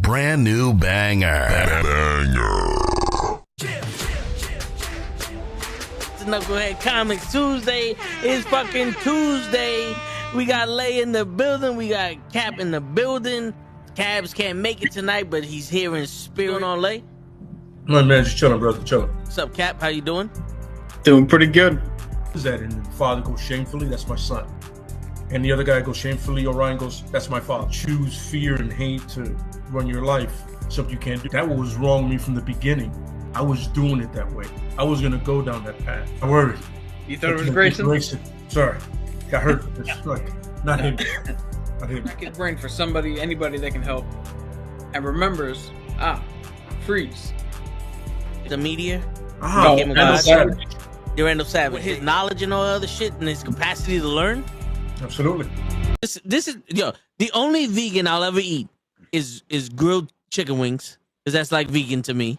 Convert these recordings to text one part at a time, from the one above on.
Brand new banger. It's Nukkle HeDD Comics Tuesday. It's fucking Tuesday. We got Lay in the building. We got Cap in the building. Cabs can't make it tonight, but he's here in spirit on Lay. My man, just chilling, brother, chilling. What's up, Cap? How you doing? Doing pretty good. Is that and the father goes shamefully? That's my son. And the other guy goes shamefully. Orion goes, that's my father. Choose fear and hate to run your life. Something you can't do. That was wrong with me from the beginning. I was doing it that way. I was gonna go down that path. I worried. You thought it was Grayson? Sorry, got hurt. It's like not him. Not him. Crack his brain for somebody, anybody that can help, and remembers. Freeze. The media. Randall Savage. The Randall Savage. With his knowledge and all other shit and his capacity to learn. Absolutely. This is the only vegan I'll ever eat is grilled chicken wings, because that's like vegan to me.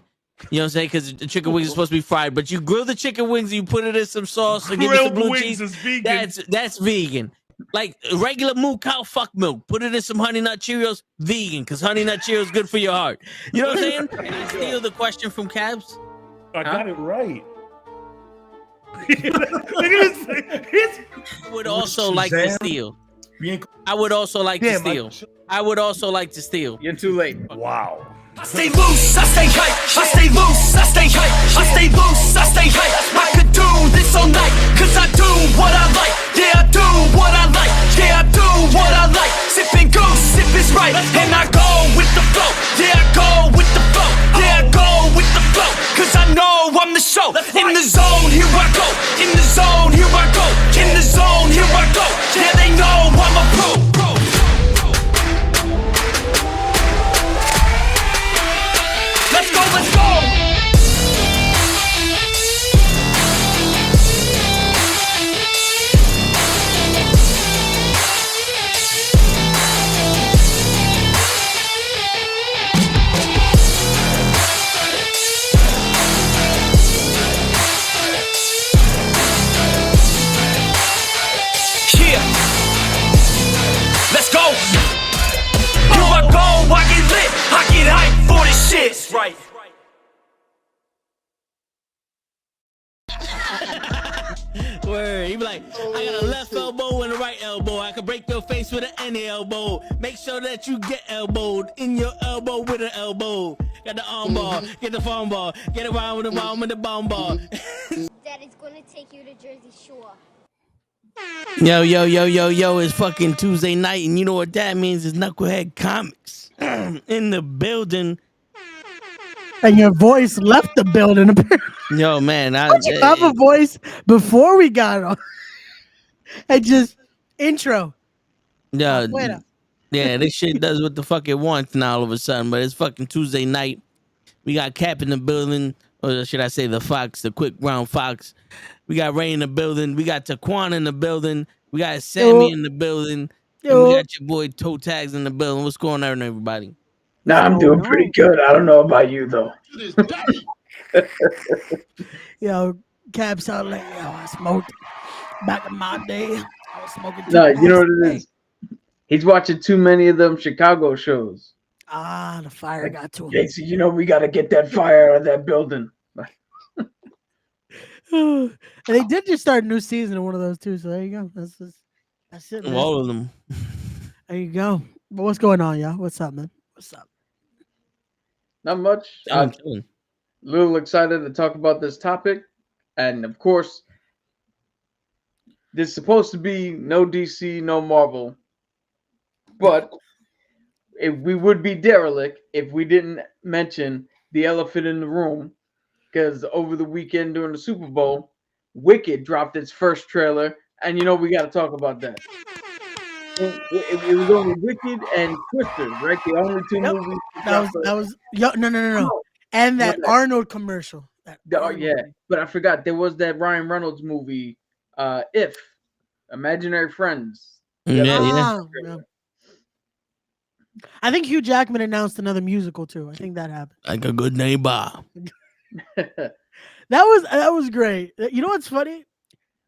You know what I'm saying? Because the chicken wings are supposed to be fried, but you grill the chicken wings and you put it in some sauce and give it some blue cheese. Is vegan. That's vegan. Like regular moo cow fuck milk. Put it in some Honey Nut Cheerios. Vegan, because Honey Nut Cheerios is good for your heart. You know what I'm saying? Can I steal the question from Cabs? I got it right. Look at this. I would also like to steal. I would also like to steal. I would also like to steal. You're too late. Wow. I stay loose, I stay hype. I stay loose, I stay hype. I stay loose, I stay hype. I could do this all night, cause I do what I like. Yeah, I do what I like. Yeah, I do what I like. Sipping goose, sip is right. And I go with the flow. Yeah, I go with the flow. Yeah, I go with the flow. Cause I know I'm the show. In the zone, here I go. In the zone, here I go. In the zone, here I go. Yeah, they know I'm a pro. Let's go, let's go! Yeah! Let's go! Here I go, I get lit, I get hyped for this shit! Right. Word. He be like, I got a left elbow and a right elbow. I can break your face with an any elbow. Make sure that you get elbowed in your elbow with an elbow. Got the arm ball, get the phone ball, get around with the arm with the bomb ball. Daddy's gonna take you to Jersey Shore. Yo, it's fucking Tuesday night, and you know what that means? It's Nukkle HeDD Comics in the building. And your voice left the building. Yo, man. Don't you have a voice before we got on? And just intro. Yeah, this shit does what the fuck it wants now all of a sudden, but it's fucking Tuesday night. We got Cap in the building, or should I say the Fox, the quick brown fox. We got Ray in the building. We got Taquan in the building. We got Sammy in the building. And we got your boy Toe Tags in the building. What's going on, everybody? Nah, I'm doing pretty good. I don't know about you though. Yo, Cap sound like, yo, I smoked back in my day. I was smoking. No, you know what it is? He's watching too many of them Chicago shows. The fire got to him. Yeah, so you know we gotta get that fire out of that building. And they did just start a new season of one of those too. So there you go. That's it. Man. All of them. There you go. But what's going on, y'all? What's up, man? What's up? Not much. I'm a little excited to talk about this topic. And of course, there's supposed to be no DC, no Marvel. But we would be derelict if we didn't mention the elephant in the room. Because over the weekend during the Super Bowl, Wicked dropped its first trailer. And you know, we got to talk about that. It was only Wicked and Twister, right? The only two movies. That was no. And that Arnold commercial. Yeah, but I forgot there was that Ryan Reynolds movie, If Imaginary Friends. Yeah. I think Hugh Jackman announced another musical too. I think that happened. Like a good neighbor. That was great. You know what's funny?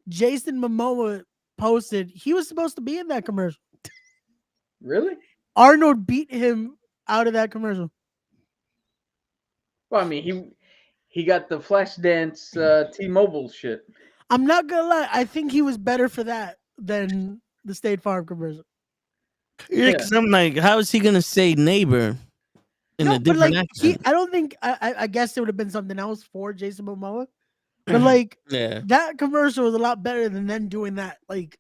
Jason Momoa posted he was supposed to be in that commercial. Really? Arnold beat him out of that commercial? Well, I mean, he got the Flashdance T-Mobile shit. I'm not gonna lie. I think he was better for that than the State Farm commercial. Yeah, because I'm like, how is he gonna say neighbor in a But different like accent? I don't think I guess it would have been something else for Jason Momoa. But like Yeah. that commercial was a lot better than them doing that. Like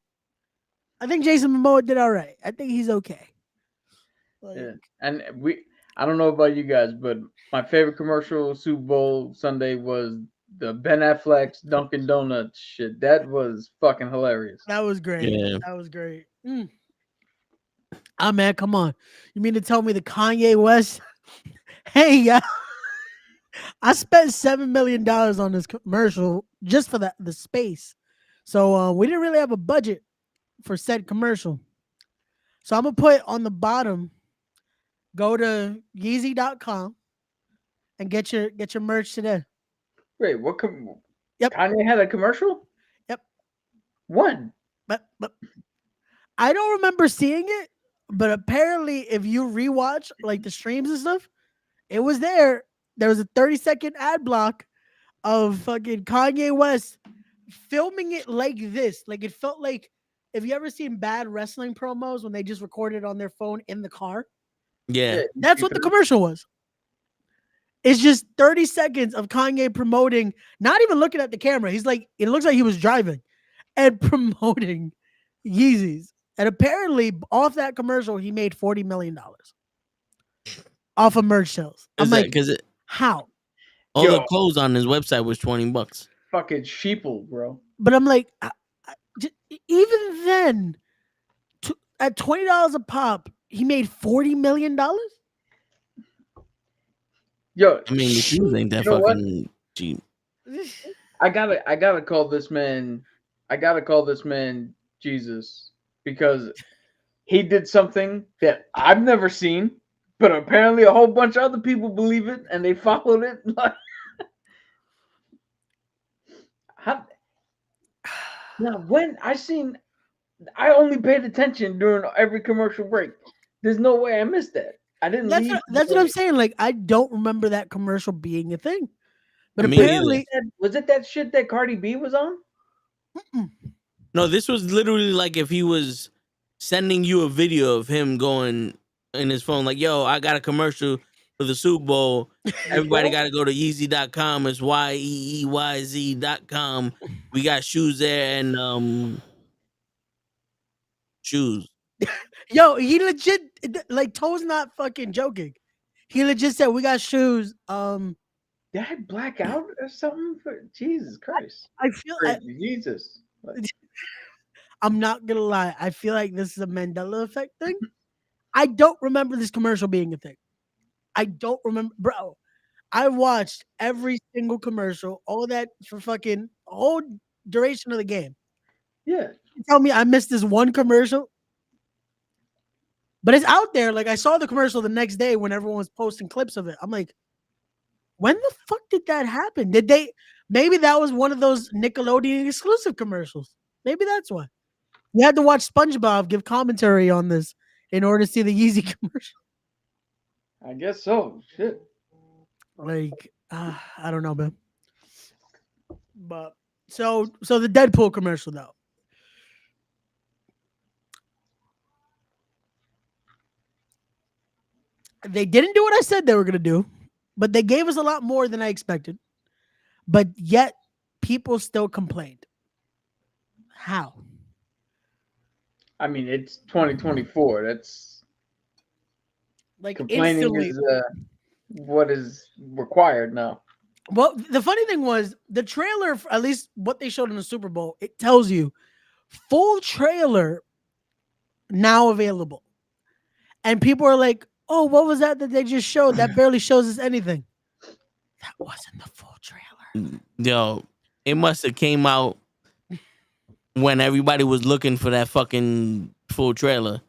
I think Jason Momoa did all right. I think he's okay. Like, Yeah. And I don't know about you guys, but my favorite commercial Super Bowl Sunday was the Ben Affleck's Dunkin' Donuts shit. That was fucking hilarious. that was great. Yeah. That was great. Ah man, come on. You mean to tell me the Kanye West? Hey, yeah. I spent $7 million on this commercial just for the space. So we didn't really have a budget for said commercial. So I'm gonna put on the bottom, go to Yeezy.com and get your merch today. Wait, what? Yep. Kanye had a commercial? Yep. When? But I don't remember seeing it, but apparently if you rewatch like the streams and stuff, it was there. There was a 30-second ad block of fucking Kanye West filming it like this. Like it felt like, have you ever seen bad wrestling promos when they just recorded on their phone in the car? Yeah. That's what the commercial was. It's just 30 seconds of Kanye promoting, not even looking at the camera. He's like, it looks like he was driving and promoting Yeezys. And apparently, off that commercial, he made $40 million off of merch sales. I'm like, because how? all the clothes on his website was $20. Fucking sheeple, bro. But I'm like, even then, at $20 a pop, he made $40 million. Yo, I mean, the shoes ain't that fucking cheap. I gotta call this man. I gotta call this man Jesus, because he did something that I've never seen, but apparently a whole bunch of other people believe it and they followed it. Now, when I only paid attention during every commercial break. There's no way I missed that. I didn't. That's what I'm saying. Like, I don't remember that commercial being a thing. But Me apparently, was it that shit that Cardi B was on? No, this was literally like if he was sending you a video of him going in his phone, like, yo, I got a commercial for the Super Bowl. Everybody got to go to Yeezy.com. It's YEEYZ.com. We got shoes there and shoes. yo, he legit, like, Toe's not fucking joking. He legit said, we got shoes. Did I black out or something? Jesus Christ. I feel Jesus. I'm not gonna lie. I feel like this is a Mandela effect thing. I don't remember this commercial being a thing. I don't remember, bro. I watched every single commercial, all that for fucking whole duration of the game. Yeah. You tell me I missed this one commercial, but it's out there. Like, I saw the commercial the next day when everyone was posting clips of it. I'm like, when the fuck did that happen? Maybe that was one of those Nickelodeon exclusive commercials. Maybe that's why. You had to watch SpongeBob give commentary on this in order to see the Yeezy commercial. I guess so. Shit. Like, I don't know, man. But so the Deadpool commercial though. They didn't do what I said they were gonna do, but they gave us a lot more than I expected. But yet people still complained. How? I mean, it's 2024. That's like complaining instantly. is what is required now. Well, the funny thing was the trailer, at least what they showed in the Super Bowl, it tells you full trailer now available. And people are like, oh, what was that they just showed? That barely shows us anything. That wasn't the full trailer. Yo, it must have came out when everybody was looking for that fucking full trailer.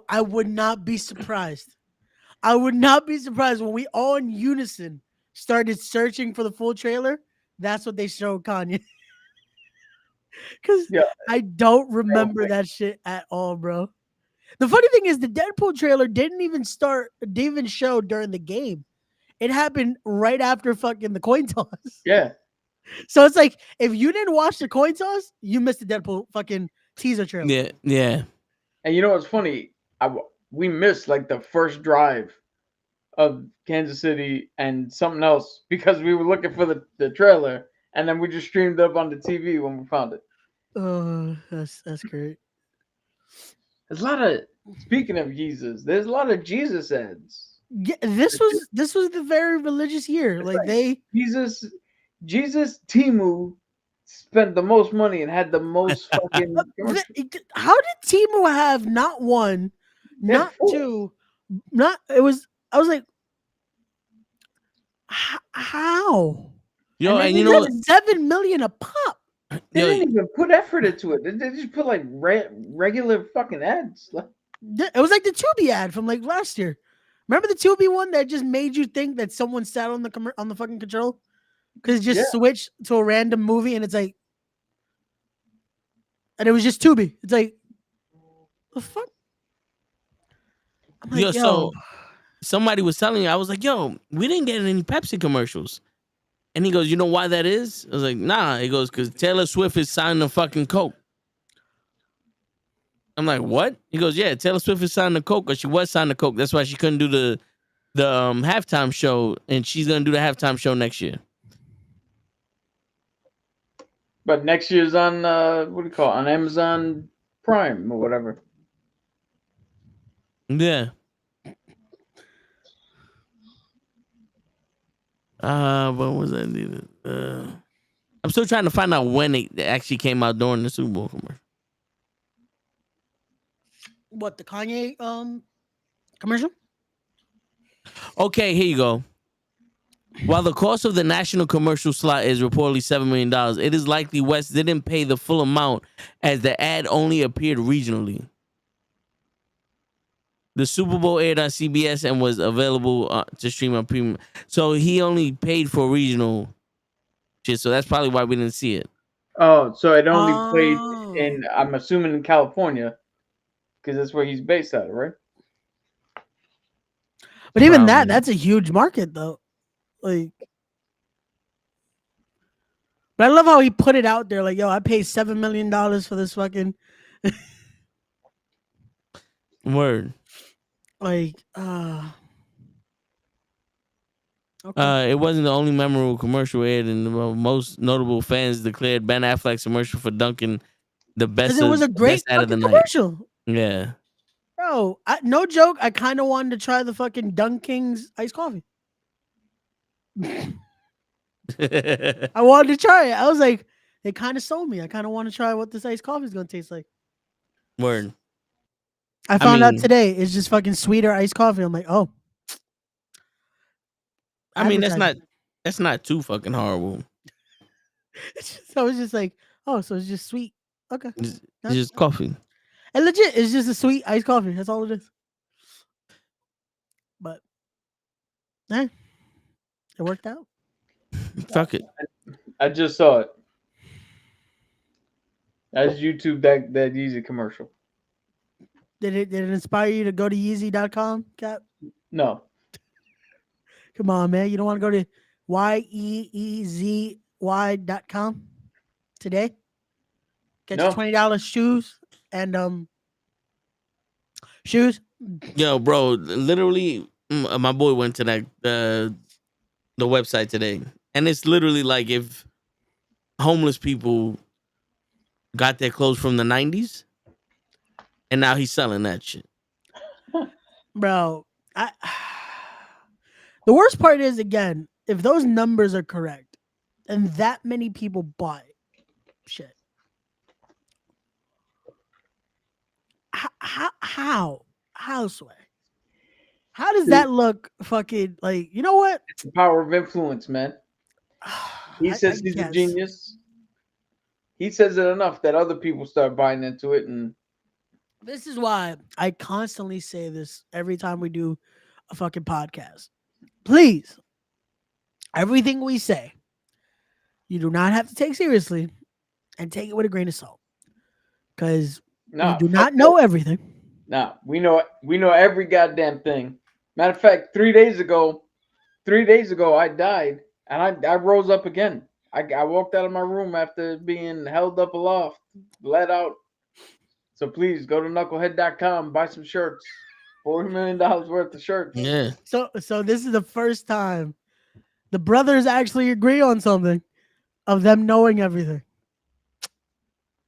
I would not be surprised. I would not be surprised when we all in unison started searching for the full trailer. That's what they showed Kanye. Because I don't remember that shit at all, bro. The funny thing is, the Deadpool trailer didn't even show during the game. It happened right after fucking the coin toss. Yeah. So it's like, if you didn't watch the coin toss, you missed the Deadpool fucking teaser trailer. Yeah, yeah. And you know what's funny? We missed like the first drive of Kansas City and something else because we were looking for the trailer, and then we just streamed up on the TV when we found it. Oh, that's great. There's a lot of, speaking of Jesus, there's a lot of Jesus ads. Yeah, this was the very religious year. It's Like like they Jesus Timu spent the most money and had the most fucking commercials. How did Timo have not one, not two, not I was like, how? Yo, and they you know got 7 million a pop. They didn't even put effort into it. They just put like regular fucking ads. It was like the Tubi ad from like last year. Remember the Tubi one that just made you think that someone sat on the fucking control because it just switched to a random movie and it's like, and it was just Tubi. It's like, the fuck. I'm like, so somebody was telling me, I was like, yo, we didn't get any Pepsi commercials. And he goes, you know why that is? I was like, nah. He goes, because Taylor Swift is signing the fucking Coke. I'm like, what? He goes, yeah, Taylor Swift is signing the Coke, or she was signing the Coke. That's why she couldn't do the halftime show, and she's gonna do the halftime show next year. But next year's on what do you call it? On Amazon Prime or whatever. Yeah. What was that? I'm still trying to find out when it actually came out during the Super Bowl commercial. What, the Kanye commercial? Okay, here you go. While the cost of the national commercial slot is reportedly $7 million, it is likely West didn't pay the full amount as the ad only appeared regionally. The Super Bowl aired on CBS and was available to stream on premium. So he only paid for regional shit. So that's probably why we didn't see it. Oh, so it only played in, I'm assuming, in California, because that's where he's based out of, right? But even that's a huge market, though. Like, but I love how he put it out there. Like, yo, I paid $7 million for this fucking word. Like, okay. It wasn't the only memorable commercial aired, and the most notable fans declared Ben Affleck's commercial for Dunkin' the best. It was a great out of the commercial. Night. Yeah, bro. No joke. I kind of wanted to try the fucking Dunkin's iced coffee. I wanted to try it. I was like, they kind of sold me. I kind of want to try what this iced coffee is gonna taste like. Word. I found out today it's just fucking sweeter iced coffee. I'm like, oh. I mean, that's not too fucking horrible. So I was just like, oh, so it's just sweet. Okay. It's just coffee. And legit, it's just a sweet iced coffee. That's all it is. But it worked out. Fuck it. I just saw it. That's YouTube that Yeezy commercial. Did it inspire you to go to Yeezy.com, Cap? No. Come on, man. You don't want to go to YEEZY.com today? Get your $20 shoes and shoes. Yo, bro, literally, my boy went to that the website today, and it's literally like if homeless people got their clothes from the 90s, and now he's selling that shit. Bro, the worst part is, again, if those numbers are correct and that many people bought it, shit. How, Sway? How does that look fucking like, you know what? It's the power of influence, man. He says he's a genius. He says it enough that other people start buying into it. And this is why I constantly say this every time we do a fucking podcast. Please, everything we say, you do not have to take seriously and take it with a grain of salt. Because we do not know everything. Nah, we know every goddamn thing. Matter of fact, 3 days ago, I died and I rose up again. I walked out of my room after being held up aloft, let out. So please go to knucklehead.com, buy some shirts. $40 million worth of shirts. Yeah. So this is the first time the brothers actually agree on something of them knowing everything.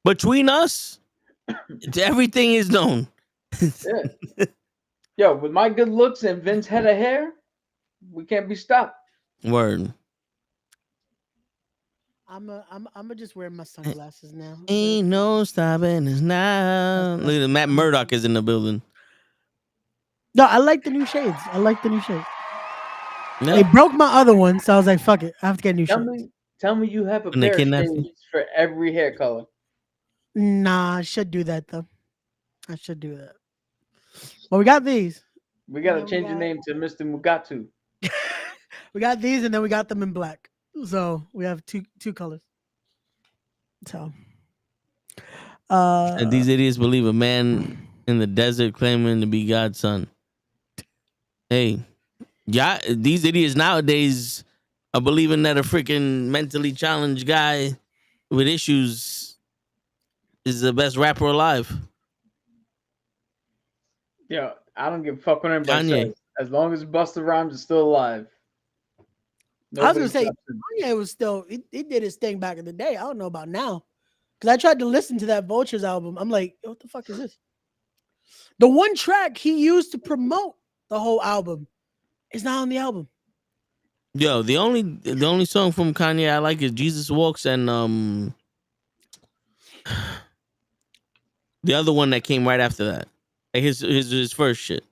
Between us, everything is known. Yeah. Yo, with my good looks and Vince's head of hair, we can't be stopped. Word. I'm just wearing my sunglasses now. Ain't no stopping us now. Look at Matt Murdock is in the building. No, I like the new shades. No. They broke my other one, so I was like, fuck it. I have to get new shades. Tell me you have a When they pair of kidnap you? shades for every hair color. Nah, I should do that though. I should do that. Well, we got these. We gotta Yeah, we change your got- name to Mr. Mugatu. We got these, and then we got them in black. So we have two colors. So, And these idiots believe a man in the desert claiming to be God's son. Hey, yeah, these idiots nowadays are believing that a freaking mentally challenged guy with issues is the best rapper alive. Yeah, I don't give a fuck what anybody Kanye. says. As long as Busta Rhymes is still alive. I was gonna Nobody say stops him. Kanye was still he did his thing back in the day. I don't know about now, because I tried to listen to that Vultures album. I'm like, what the fuck is this? The one track he used to promote the whole album is not on the album. Yo, the only song from Kanye I like is Jesus Walks and the other one that came right after that. Like his first shit.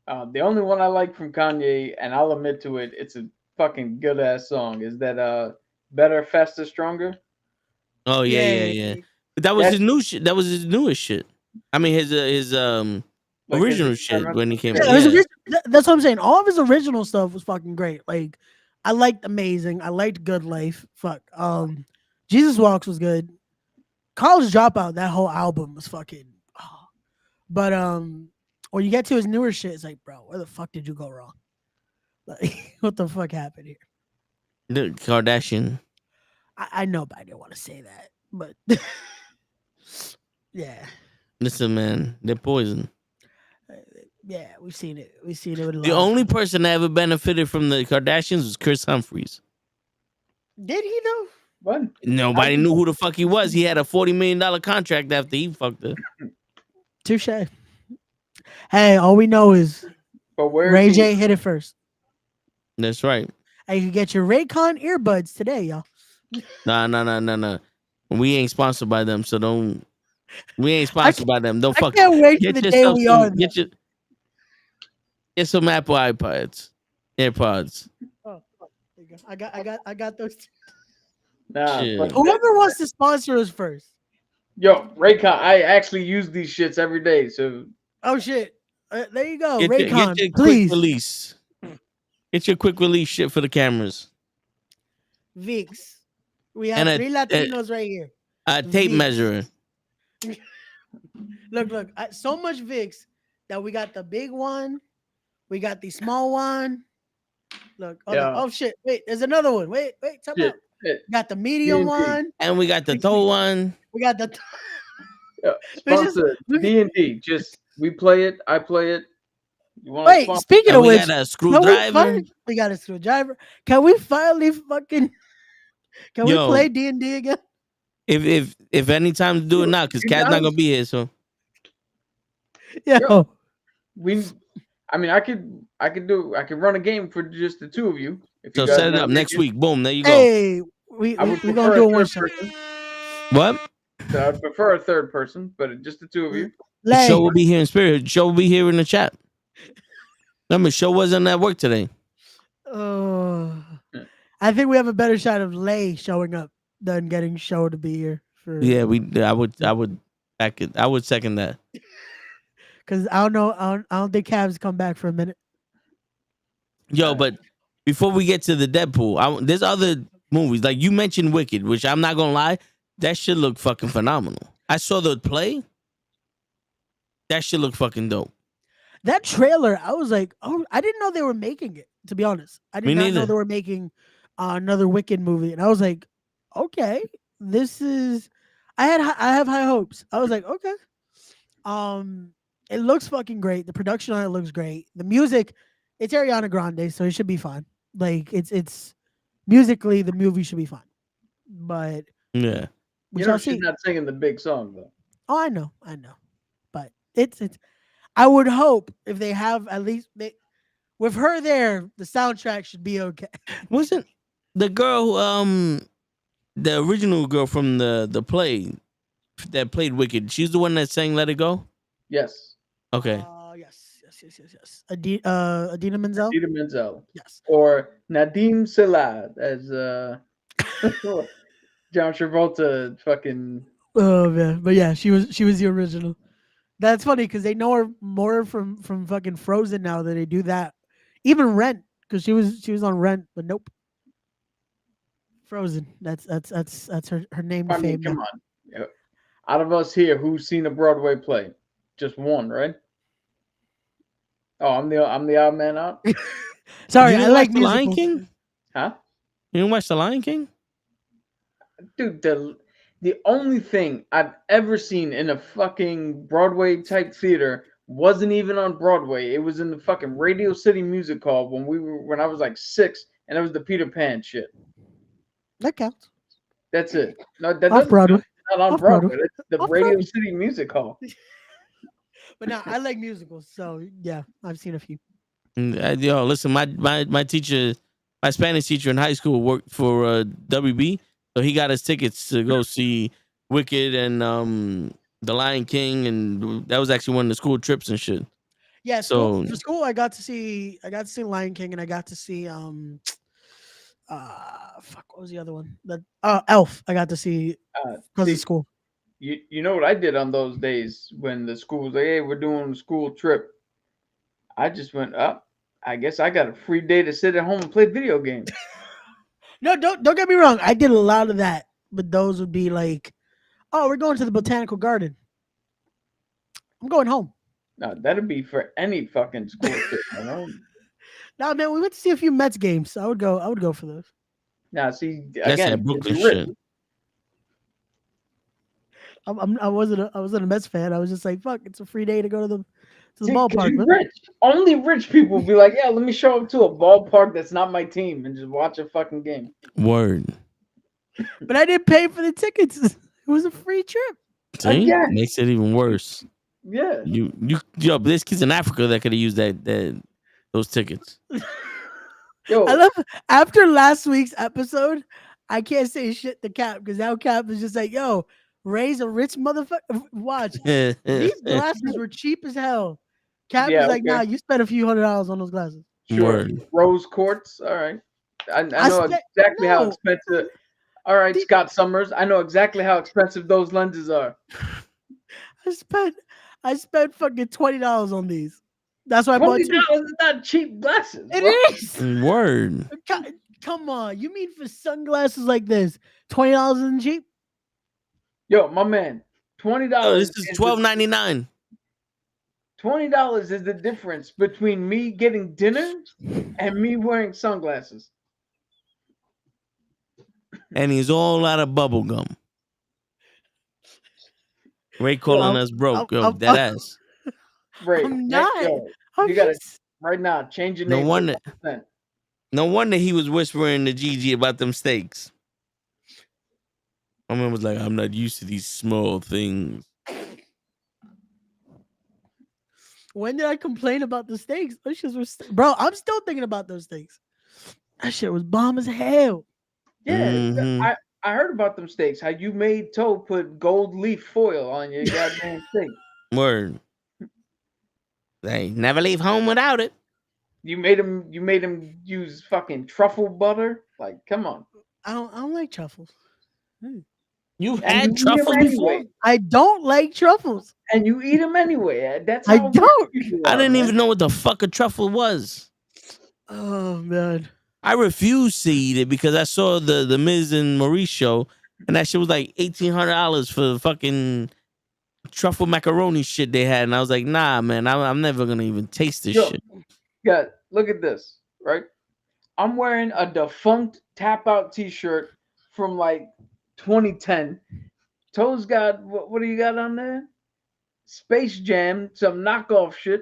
The only one I like from Kanye, and I'll admit to it, it's a fucking good ass song, is that Better, Faster, Stronger. Oh yeah. That was his new shit. That was his newest shit. I mean his Like original his shit when he came Yeah, out. his Yeah. that's what I'm saying. All of his original stuff was fucking great. Like, I liked Amazing. I liked Good Life. Fuck. Jesus Walks was good. College Dropout, that whole album was fucking. Oh. But when you get to his newer shit, it's like, bro, where the fuck did you go wrong? Like, what the fuck happened here? The Kardashian. I know, but I didn't want to say that. But yeah, Listen, man, they're poison. yeah, we've seen it. We've seen it with a The lot. only person that ever benefited from the Kardashians was Chris Humphries. Did he though? What? Nobody knew who the fuck he was. He had a $40 million contract after he fucked her. Touche. Hey, all we know is But where Ray is he? J hit it first. That's right. And you can get your Raycon earbuds today, y'all. Nah. We ain't sponsored by them, so don't. We ain't sponsored by them. Don't I fuck. can't wait for Get the day yourself we are. some. Get some Apple iPods, AirPods. Oh, there you go. I got those. Nah, Shit. but Whoever wants to sponsor us first. yo, Raycon, I actually use these shits every day. So Oh shit! There you go, Get Raycon. your quick Please, release. Get your quick release shit for the cameras. Vix. We have And a- 3 Latinos right here. Tape Vix. measure. Look, so much Vix that we got the big one, we got the small one. Look, Yeah. oh shit! Wait, there's another one. Wait, time Shit, out. shit. Got the medium D&D. one. And we got the toe one. We got the. Yeah, It's just- sponsor D&D. Just we play it. I play it. You want Wait, speaking And of we which, got a can we screwdriver. we got a screwdriver. Can we finally fucking? Can we Yo. play D&D again? If any time to do it now, because You Cat's not guys- gonna be here. So Yeah. Yo. I mean, I could run a game for just the two of you. If you guys set it wanna up make next it. week. Boom, there you go. Hey, we I would we prefer gonna do a it one third shot. person. What? So I'd prefer a third person, but just the two of you. Lay. Show will be here in spirit. Show will be here in the chat. Remember, Show wasn't at work today. I think we have a better shot of Lay showing up than getting Show to be here. For Yeah, I would back it. I would second that. because I don't know. I don't think Cavs come back for a minute. Yo, but before we get to the Deadpool, there's other movies. Like you mentioned Wicked, which I'm not gonna lie, that shit looked fucking phenomenal. I saw the play. That shit look fucking dope. That trailer, I was like, oh, I didn't know they were making it. To be honest, I did Me not know neither. they were making another Wicked movie, and I was like, okay, this is. I have high hopes. I was like, okay, it looks fucking great. The production on it looks great. The music, it's Ariana Grande, so it should be fine. Like it's musically, the movie should be fine. But Yeah. we You shall know she's see. not singing the big song though. Oh, I know, but it's. I would hope if they have at least with her there, the soundtrack should be okay. Wasn't the girl the original girl from the play that played Wicked? She's the one that sang "Let It Go." Yes. Okay. Yes. Adina Menzel. Peter Menzel. Yes. Or Nadim Salad as John Travolta fucking. Oh man, but yeah, she was the original. That's funny because they know her more from fucking Frozen now that they do that. Even Rent, because she was on Rent, but nope. Frozen. That's her name to I mean, fame. come now. on. Out of us here, who's seen a Broadway play? Just one, right? Oh, I'm the odd man out. Sorry, You I didn't like watch The Lion musicals. King? Huh? You didn't watch The Lion King? Dude, the only thing I've ever seen in a fucking Broadway type theater wasn't even on Broadway. It was in the fucking Radio City Music Hall when I was like 6, and it was the Peter Pan shit. That counts. That's it. No, that Off doesn't Broadway. not on Off Broadway. Broadway. That's the Off Radio Broadway. City Music Hall. But no, I like musicals, so yeah, I've seen a few. Yo, listen, my teacher, my Spanish teacher in high school worked for WB, so he got us tickets to go see Wicked and The Lion King, and that was actually one of the school trips and shit. Yeah, So- for school, I got to see Lion King, and I got to see what was the other one? Elf. I got to see because see, of school. You know what I did on those days when the school was like, hey, we're doing a school trip. I just went up. I guess I got a free day to sit at home and play video games. No, don't get me wrong. I did a lot of that, but those would be like, oh, we're going to the botanical garden. I'm going home. No, that'd be for any fucking school trip. You know? Nah, man, we went to see a few Mets games. So I would go for those. Now, see, That's again, that Brooklyn you're rich. shit. I wasn't a Mets fan. I was just like, fuck, it's a free day to go to the See, 'cause ballpark. you're Man. rich. Only rich people be like, yeah, let me show up to a ballpark that's not my team and just watch a fucking game. Word. But I didn't pay for the tickets. It was a free trip. See, Again. makes it even worse. Yeah. Yo, but there's kids in Africa that could have used those tickets. Yo, I love after last week's episode, I can't say shit to Cap because now Cap is just like, yo, Ray's a rich motherfucker. Watch. These glasses were cheap as hell. Cap Yeah, was like, okay. nah, you spent a few $100s on those glasses. sure. Word. Rose quartz. All right. I I know spent- exactly how no. expensive. All right, The- Scott Summers. I know exactly how expensive those lenses are. I spent fucking $20 on these. That's why I bought $20 two. is not cheap glasses. It bro. is. Word. Come on. You mean for sunglasses like this, $20 isn't cheap? Yo, my man, $20. Oh, this is $12.99. $20 is the difference between me getting dinner and me wearing sunglasses. And he's all out of bubble gum. Ray calling us broke, yo, I'm- dead ass. Right. I'm not. Yo, I'm you gotta just- right now change your No name. to wonder. 1%. No wonder he was whispering to Gigi about them steaks. My man was like, I'm not used to these small things. When did I complain about the steaks? Those shits were bro, I'm still thinking about those steaks. That shit was bomb as hell. Yeah, Mhm. I heard about them steaks. How you made Toe put gold leaf foil on your goddamn steak. Word. They never leave home without it. You made him use fucking truffle butter. Like, come on. I don't like truffles. You've And had you eat 'em truffles before? anyway. I don't like truffles. And you eat them anyway. That's I how don't. you I are, didn't man. even know what the fuck a truffle was. Oh man. I refused to eat it because I saw the Miz and Maurice show, and that shit was like $1,800 for fucking truffle macaroni shit they had, and I was like, nah, man, I'm never gonna even taste this Yo, shit. yeah, look at this, right? I'm wearing a defunct Tap Out T-shirt from like 2010. Toes got what do you got on there? Space Jam, some knockoff shit,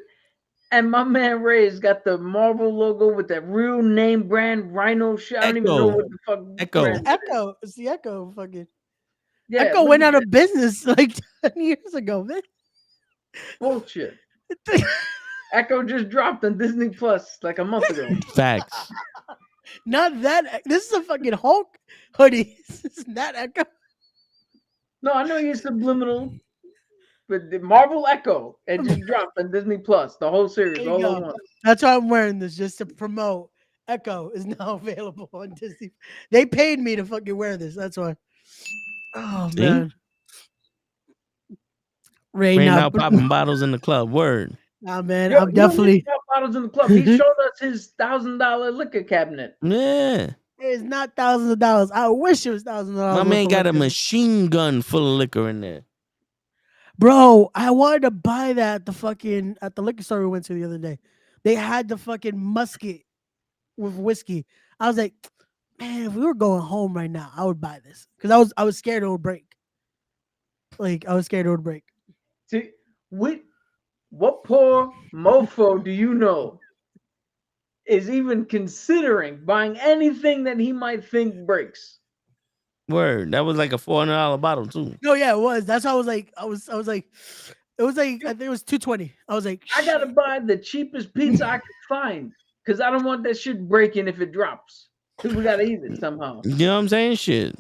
and my man Ray's got the Marvel logo with that real name brand Rhino shit. I don't even know Echo. what the fuck Echo. brand. Echo. It's the Echo. Fucking Yeah, Echo look went at out that of business like 10 years ago, man. bullshit. Echo just dropped on Disney Plus like a month ago. Facts. Not that. This is a fucking Hulk hoodie. This is not Echo. No, I know you're subliminal, but the Marvel Echo it just dropped on Disney Plus, the whole series, There you all go. at once. That's why I'm wearing this, just to promote. Echo is now available on Disney. They paid me to fucking wear this. That's why. Oh See? man. Right Right now, now, popping bottles in the club. Word. nah, man. Yo, I'm he don't need definitely. top bottles in the club. He showed us his $1,000 liquor cabinet. Yeah. It's not thousands of dollars. I wish it was thousands of dollars. My man worth of got a liquor. machine gun full of liquor in there. Bro, I wanted to buy that at the liquor store we went to the other day. They had the fucking musket with whiskey. I was like, man, if we were going home right now, I would buy this because I was scared it would break. Like I was scared it would break. See, what poor mofo do you know is even considering buying anything that he might think breaks? Word. That was like a $400 bottle too. No, yeah, it was. That's how I was like, I was like, it was like I think it was $220. I was like, I gotta buy the cheapest pizza I can find because I don't want that shit breaking if it drops. Because we gotta eat it somehow. You know what I'm saying? Shit.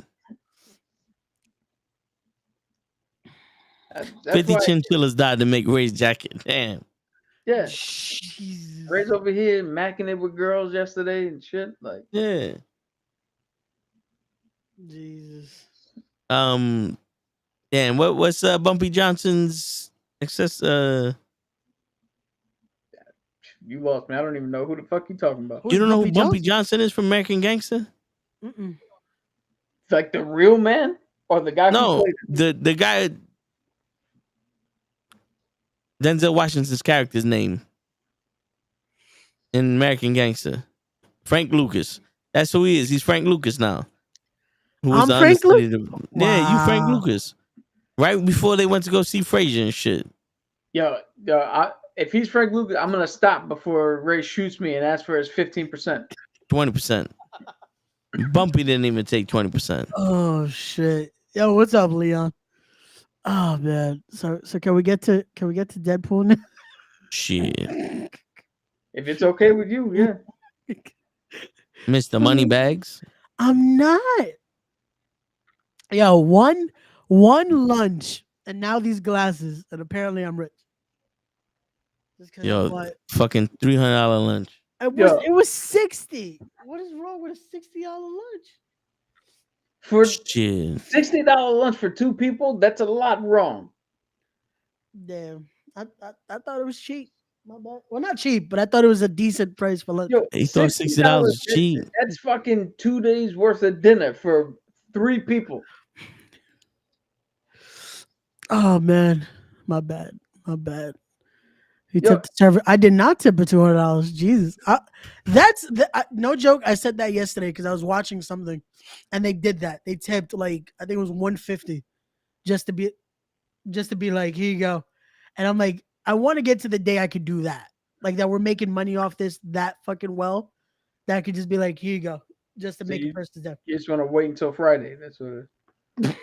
That's 50 why, chinchillas died to make Ray's jacket. Damn. yeah. Jesus. Ray's over here macking it with girls yesterday and shit. Like, Yeah. Jesus. Yeah, and what's Bumpy Johnson's excess you lost me. I don't even know who the fuck you talking about. you don't know who Bumpy Johnson? Johnson is from American Gangster? Mm-mm. Like the real man or the guy who No, played him? the guy Denzel Washington's character's name in American Gangster. Frank Lucas. That's who he is. He's Frank Lucas now. Who was I'm the Frank understudy Yeah, you Frank Wow. Lucas. Right before they went to go see Frasier and shit. Yo, if he's Frank Lucas, I'm gonna stop before Ray shoots me and ask for his 15%. 20%. Bumpy didn't even take 20%. Oh shit. Yo, what's up, Leon? Oh man. So can we get to Deadpool now? Shit. If it's okay with you, yeah. Mr. Moneybags. I'm not. Yo, one lunch and now these glasses, and apparently I'm rich. Just 'cause of Yo, what? fucking $300 lunch. It was 60. What is wrong with a $60 lunch? For Shit. $60 lunch for two people, that's a lot wrong. Damn. I thought it was cheap. My bad. Well, not cheap, but I thought it was a decent price for lunch. Yo, He thought $60 was cheap. That's fucking 2 days worth of dinner for 3 people. Oh man, my bad. He tipped the server. I did not tip her $200. Jesus, no joke. I said that yesterday because I was watching something, and they did that. They tipped like I think it was $150, just to be like, here you go. And I'm like, I want to get to the day I could do that, like that we're making money off this that fucking well, that I could just be like, here you go, just to So make you- a person's day. You just want to wait until Friday. That's what it is.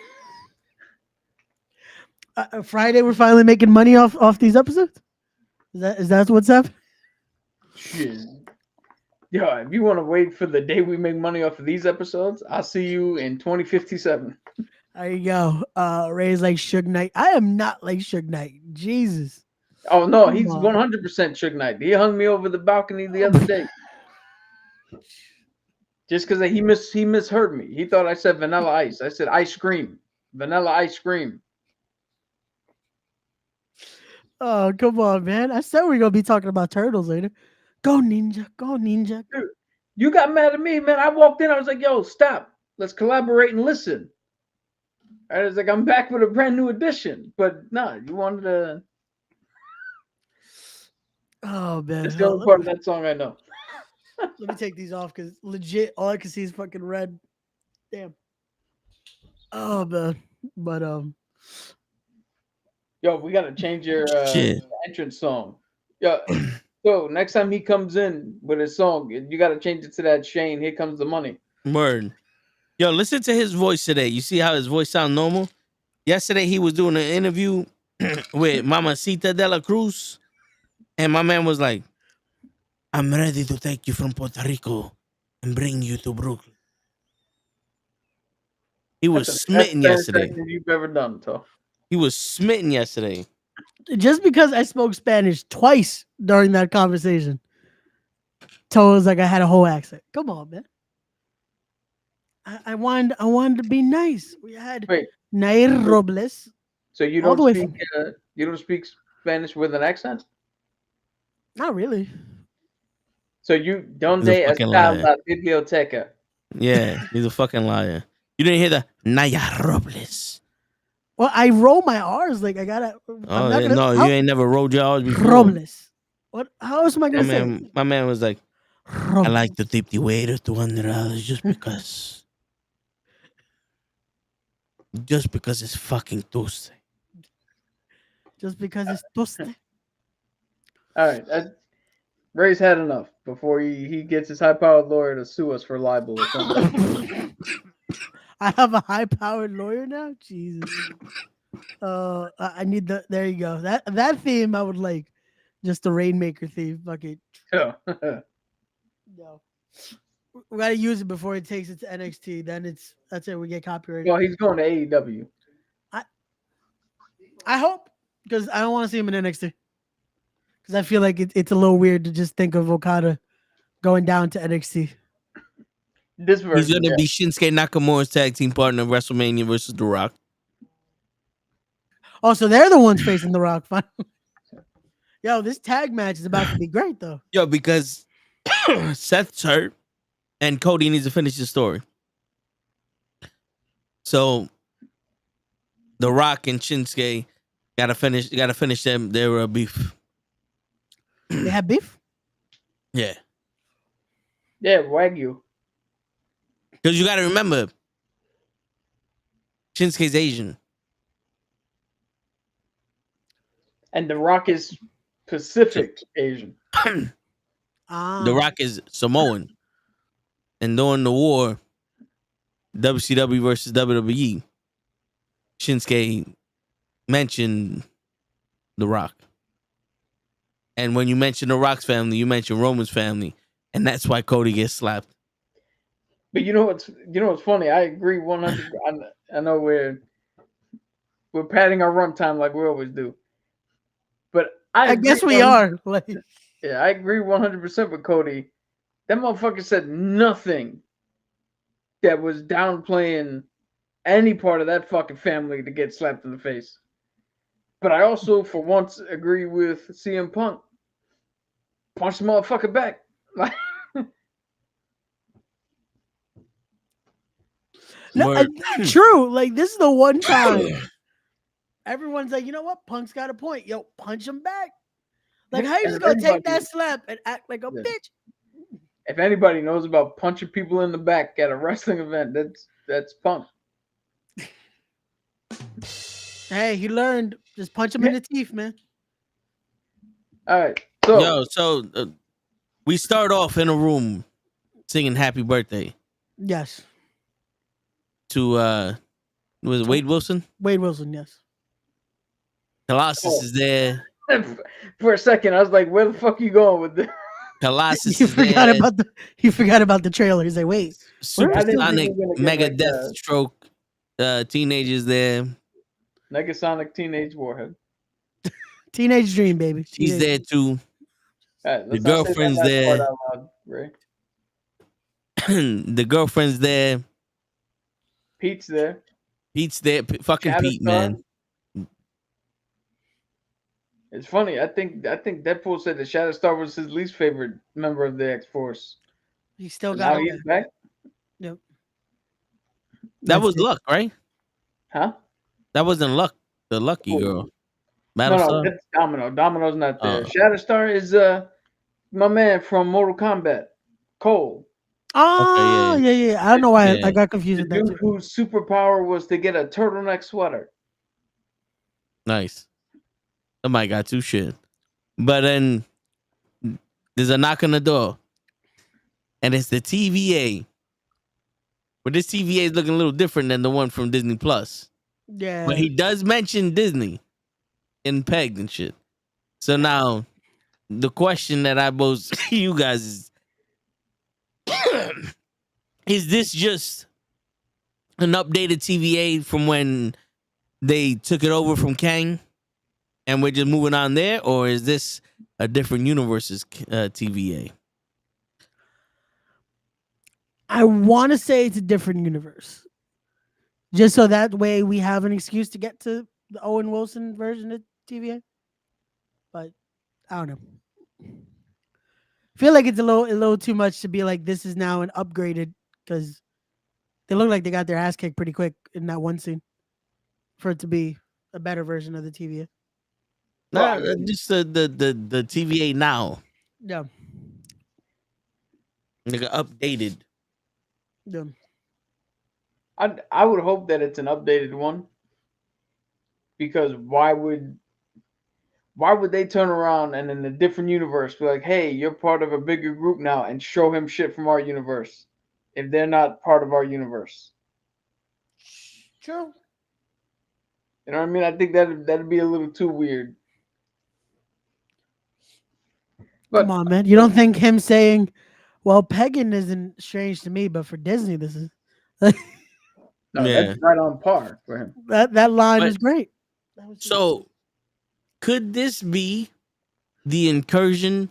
Friday, we're finally making money off these episodes. Is that what's up? Shit. Yo, if you want to wait for the day we make money off of these episodes, I'll see you in 2057. There you go. Ray's like Suge Knight. I am not like Suge Knight. Jesus. Oh no, Come he's on. 100% Suge Knight. He hung me over the balcony the other day. Just because he misheard me. He thought I said vanilla ice. I said ice cream. Vanilla ice cream. Oh, come on, man. I said we're gonna be talking about turtles later. Go ninja, go ninja. Dude, you got mad at me, man. I walked in, I was like, yo, stop. Let's collaborate and listen. I was like, I'm back with a brand new edition. But no, you wanted to. Oh man, That's the only part of that song I know. let me take these off because legit, all I can see is fucking red. Damn. Oh man, but Yo, we gotta change your Shit. entrance song. Yo, so next time he comes in with his song, you gotta change it to that Shane. Here comes the money. Word. Yo, listen to his voice today. You see how his voice sound normal? Yesterday he was doing an interview with Mamacita de la Cruz, and my man was like, "I'm ready to take you from Puerto Rico and bring you to Brooklyn." He was That's smitten the best yesterday. thing you've ever done, Tom. He was smitten yesterday. just because I spoke Spanish twice during that conversation, told us like I had a whole accent. Come on, man. I wanted to be nice. We had Wait, Nair Robles. so you All don't the way speak you don't speak Spanish with an accent? Not really. So you donde He's a fucking está liar. la biblioteca? Yeah, he's a fucking liar. You didn't hear the Naya Robles. Well, I roll my R's like I gotta. Oh, yeah, no, you ain't never rolled your R's before. Robles. What? How else am I My gonna say? man, my man was like, I like to tip the waiter $200 just because it's fucking Tuesday. Just because it's toasty. All right, Ray's had enough before he gets his high-powered lawyer to sue us for libel or something. I have a high-powered lawyer now. Jesus. I need the. There you go. That theme I would like. Just the Rainmaker theme. Fuck it. Yeah. No. We gotta use it before it takes it to NXT. Then that's it. We get copyrighted. Well, he's going to AEW. I hope because I don't want to see him in NXT. Because I feel like it's a little weird to just think of Okada going down to NXT. This version, He's gonna be Shinsuke Nakamura's tag team partner of WrestleMania versus The Rock. Oh, so they're the ones facing The Rock. Finally. Yo, this tag match is about to be great though. Yo, because Seth's hurt and Cody needs to finish the story. So The Rock and Shinsuke gotta finish their beef. They have beef? Yeah. Yeah, Wagyu. Because you gotta remember, Shinsuke's Asian. And The Rock is Pacific Asian. The Rock is Samoan. And during the war, WCW versus WWE, Shinsuke mentioned The Rock. And when you mention The Rock's family, you mention Roman's family. And that's why Cody gets slapped. But you know what's funny? I agree 100. I know we're padding our runtime like we always do. But I guess we are. Like, yeah, I agree 100% with Cody. That motherfucker said nothing that was downplaying any part of that fucking family to get slapped in the face. But I also, for once, agree with CM Punk. Punch the motherfucker back. no, true. Like, this is the one time everyone's like, you know what? Punk's got a point. Yo, punch him back. Like, how you just gonna take that slap and act like a bitch? If anybody knows about punching people in the back at a wrestling event, that's Punk. Hey, he learned. Just punch him in the teeth, man. All right. So we start off in a room singing "Happy Birthday." Yes. To was it Wade Wilson? Wade Wilson, yes. Colossus is there. For a second, I was like, "Where the fuck are you going with this?" Colossus You is forgot there. about the trailer. He's like, wait. Supersonic Mega Deathstroke teenagers there. Negasonic Teenage Warhead. Teenage Dream, baby. She's there too. Right, The girlfriend's there. Loud, Ray. The girlfriend's there. Pete's there. Pete's there. Fucking Pete, man. It's funny. I think Deadpool said that Shatterstar was his least favorite member of the X-Force. He still got he's back. Yep. That was Luck, right? Huh? That wasn't the lucky Cool. girl. No, Battlestar. that's Domino. Domino's not there. Oh. Shatterstar is my man from Mortal Kombat, Cole. Oh, Okay, yeah. I don't know why Yeah. I got confused The with that dude too. whose superpower was to get a turtleneck sweater. Nice. Somebody got two shit. But then there's a knock on the door, and it's the TVA. But this TVA is looking a little different than the one from Disney Plus. Yeah. But he does mention Disney in Pegged and shit. So now the question that I pose to you guys is this just an updated TVA from when they took it over from Kang and we're just moving on there, or is this a different universe's TVA? I want to say it's a different universe. Just so that way we have an excuse to get to the Owen Wilson version of TVA. But I don't know. I feel like it's a little too much to be like this is now an upgraded because they look like they got their ass kicked pretty quick in that one scene for it to be a better version of the TVA. Nah, just the TVA now, Yeah. like updated. Yeah. I would hope that it's an updated one, because why would they turn around and in a different universe be like, hey, you're part of a bigger group now, and show him shit from our universe if they're not part of our universe? True. You know what I mean? I think that'd be a little too weird. But Come on, man. You don't think him saying, well, Pagan isn't strange to me, but for Disney, this is no, Yeah. that's right on par for him. that line But- is great. So, could this be the incursion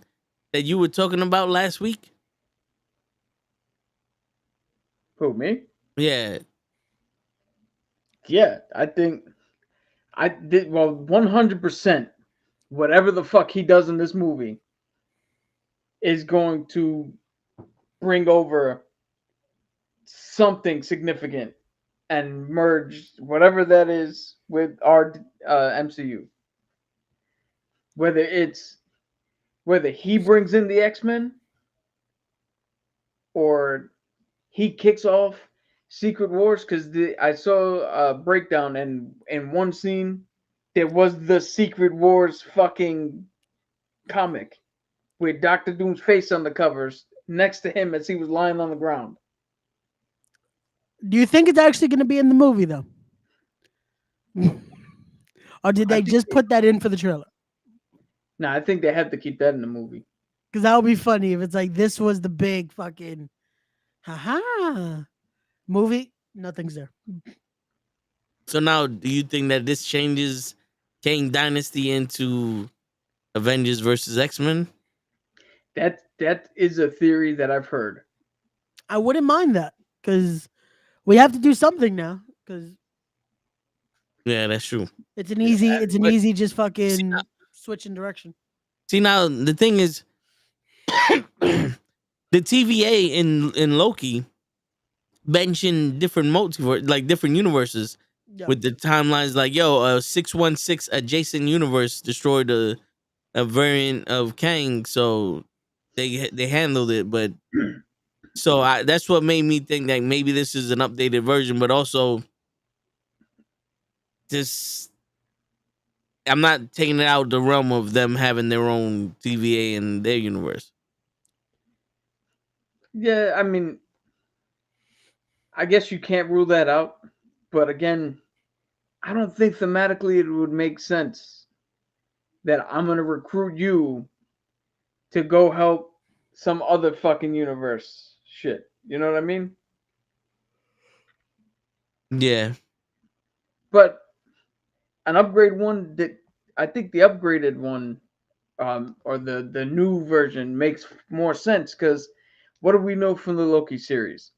that you were talking about last week? Who, me? Yeah. Yeah, I think I did. Well, 100%. Whatever the fuck he does in this movie is going to bring over something significant and merge whatever that is with our MCU. Whether he brings in the X-Men or he kicks off Secret Wars, because I saw a breakdown, and in one scene there was the Secret Wars fucking comic with Doctor Doom's face on the covers next to him as he was lying on the ground. Do you think it's actually going to be in the movie, though? Or did they just put that in for the trailer? No, I think they have to keep that in the movie. Because that would be funny if it's like this was the big fucking haha movie. Nothing's there. So now, do you think that this changes Kang Dynasty into Avengers versus X-Men? That is a theory that I've heard. I wouldn't mind that because we have to do something now. Because Yeah, that's true. it's an easy just fucking now- switch in direction. See, now the thing is, the TVA in Loki mentioned different multiverse, like different universes Yeah. with the timelines. Like, yo, 616 adjacent universe destroyed a variant of Kang, so they handled it. But so that's what made me think that maybe this is an updated version, but also this. I'm not taking it out the realm of them having their own TVA in their universe. Yeah, I mean, I guess you can't rule that out. But again, I don't think thematically it would make sense that I'm going to recruit you to go help some other fucking universe shit. You know what I mean? Yeah. But an upgrade one, that I think the upgraded one, or the new version, makes more sense, because what do we know from the Loki series?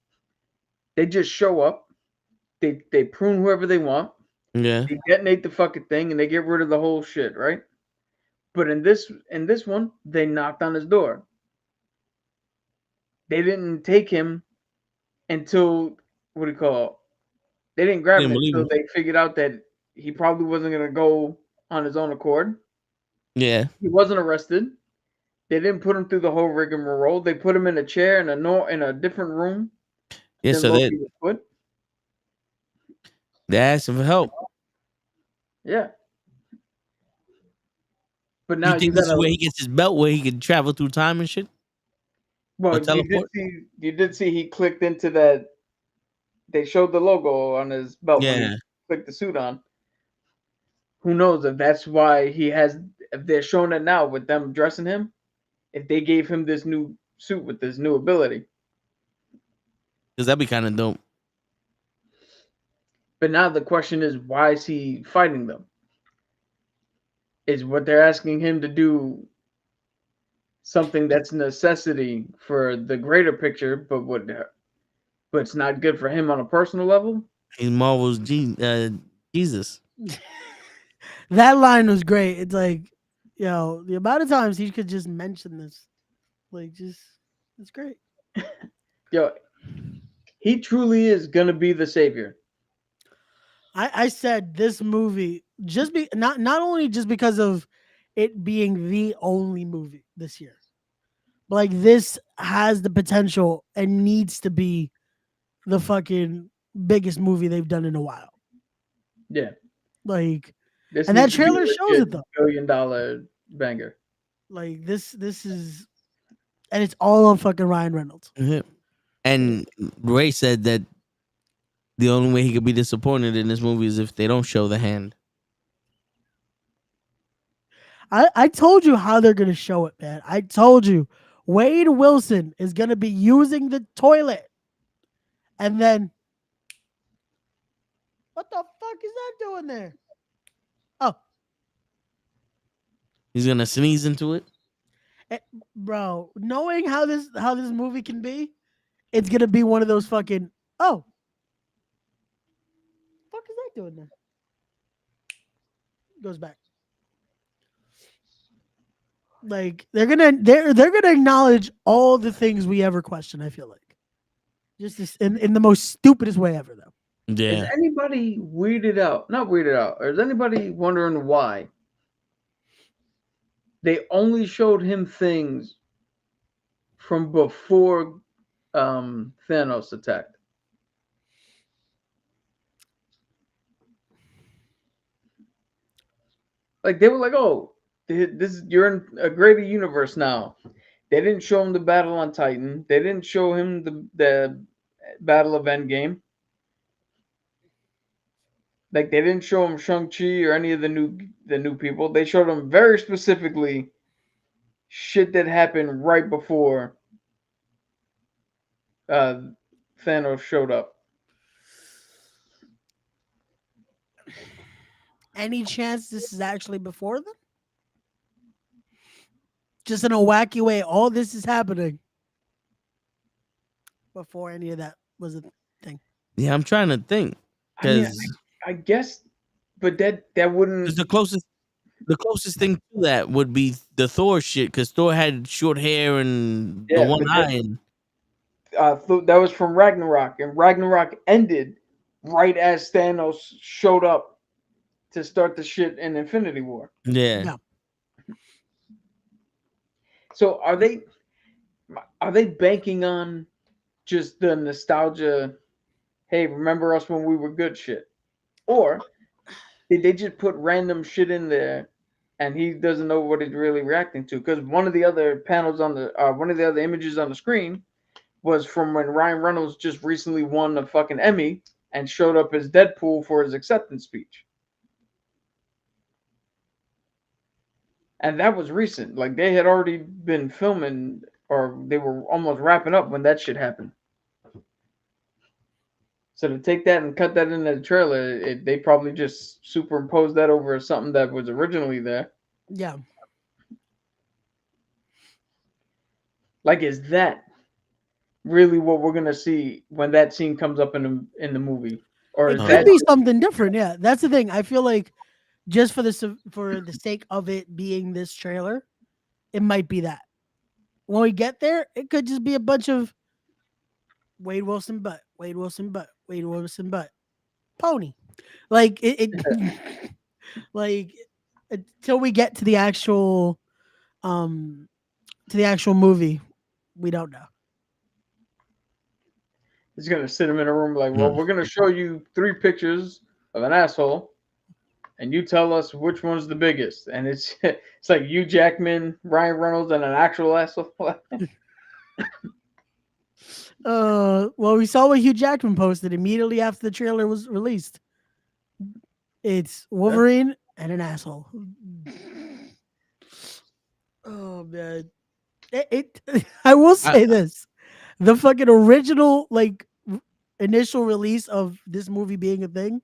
They just show up, they prune whoever they want, Yeah. they detonate the fucking thing, and they get rid of the whole shit, right? But in this one, they knocked on his door. They didn't take him until, what do you call it? They didn't grab him Didn't believe until him. they figured out that he probably wasn't gonna go on his own accord. Yeah. He wasn't arrested. They didn't put him through the whole rigmarole. They put him in a chair in a different room Yeah. than So Loki was put. they asked him for help. Yeah. But You now you think this is gotta. where he gets his belt, where he can travel through time and shit? Well, Or teleport? you did see he clicked into that. They showed the logo on his belt when Yeah. he clicked the suit on. Who knows if that's why he has? If they're showing it now with them dressing him, if they gave him this new suit with this new ability. Because that'd be kind of dope. But now the question is, why is he fighting them? Is what they're asking him to do something that's a necessity for the greater picture, but it's not good for him on a personal level? He's Marvel's Jesus. That line was great. It's like, the amount of times he could just mention this, it's great. Yo, he truly is gonna be the savior. I said this movie not only just because of it being the only movie this year, but like this has the potential and needs to be the fucking biggest movie they've done in a while. Yeah. Like, This and that needs to be a trailer shows legit it though. $1 billion banger. Like this is, and it's all on fucking Ryan Reynolds. Yeah. And Ray said that the only way he could be disappointed in this movie is if they don't show the hand. I told you how they're gonna show it, man. I told you Wade Wilson is gonna be using the toilet, and then what the fuck is that doing there? Oh, He's gonna sneeze into it. bro, knowing how this movie can be, it's gonna be one of those fucking fuck is that doing there? Goes back. Like they're gonna acknowledge all the things we ever question. I feel like just this, in the most stupidest way ever, though. Yeah. Is anybody weirded out? Not weirded out. Or is anybody wondering why they only showed him things from before Thanos attacked? Like they were like, "Oh, you're in a greater universe now." They didn't show him the battle on Titan. They didn't show him the battle of Endgame. Like they didn't show him Shang-Chi or any of the new people. They showed him very specifically shit that happened right before Thanos showed up. Any chance this is actually before them? Just in a wacky way, all this is happening before any of that was a thing. Yeah, I'm trying to think. I mean, Because I guess, but that wouldn't. the closest thing to that would be the Thor shit, because Thor had short hair and the Yeah, one but eye. And that was from Ragnarok, and Ragnarok ended right as Thanos showed up to start the shit in Infinity War. yeah. Yeah. So are they banking on just the nostalgia? Hey, remember us when we were good shit? Or did they just put random shit in there and he doesn't know what he's really reacting to? Because one of the other panels one of the other images on the screen was from when Ryan Reynolds just recently won a fucking Emmy and showed up as Deadpool for his acceptance speech. And that was recent. Like they had already been filming, or they were almost wrapping up when that shit happened. So to take that and cut that into the trailer, they probably just superimposed that over something that was originally there. Yeah. Like, is that really what we're gonna see when that scene comes up in the movie? Or It is could that be something different. Yeah, that's the thing. I feel like just for the sake of it being this trailer, it might be that. When we get there, it could just be a bunch of Wade Wilson butt, Wade Wilson butt, Wade Wilson butt. pony. Like it like until we get to the actual movie, we don't know. He's gonna sit him in a room like, well, we're gonna show you 3 pictures of an asshole, and you tell us which one's the biggest. And it's like Hugh Jackman, Ryan Reynolds, and an actual asshole. Well, we saw what Hugh Jackman posted immediately after the trailer was released. It's Wolverine and an asshole. Oh man, I will say this: the fucking original, like, initial release of this movie being a thing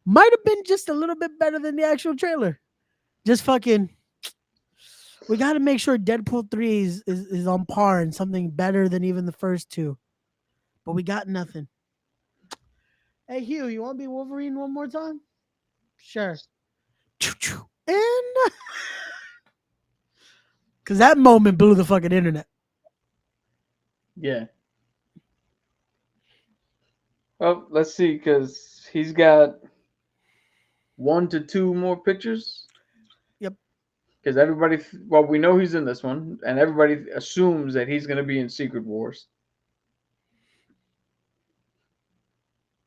might have been just a little bit better than the actual trailer. Just fucking, we got to make sure Deadpool 3 is on par and something better than even the first 2. But we got nothing. Hey Hugh, you want to be Wolverine one more time? Sure. And because that moment blew the fucking internet. Yeah. Well, let's see, because he's got 1 to 2 more pictures. Yep. Because everybody, well, we know he's in this one, and everybody assumes that he's going to be in Secret Wars.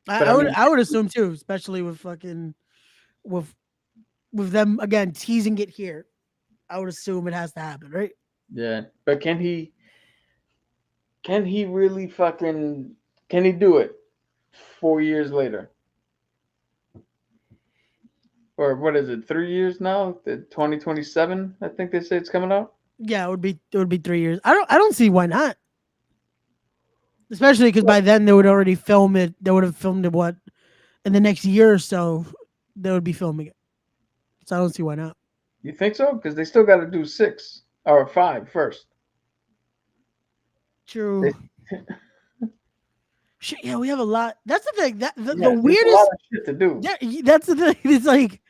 I would assume too, especially with fucking with them again teasing it here. I would assume it has to happen, right? Yeah, but can he really can he do it 4 years later? Or what is it, 3 years now? The 2027, I think they say it's coming out. Yeah, it would be 3 years. I don't see why not. Especially because by then they would already film it. They would have filmed it in the next year or so. They would be filming it. So I don't see why not. You think so? Because they still got to do 6 or 5 first. True. Shit, yeah, we have a lot. That's the thing. The weirdest a lot of shit to do. Yeah, that's the thing. It's like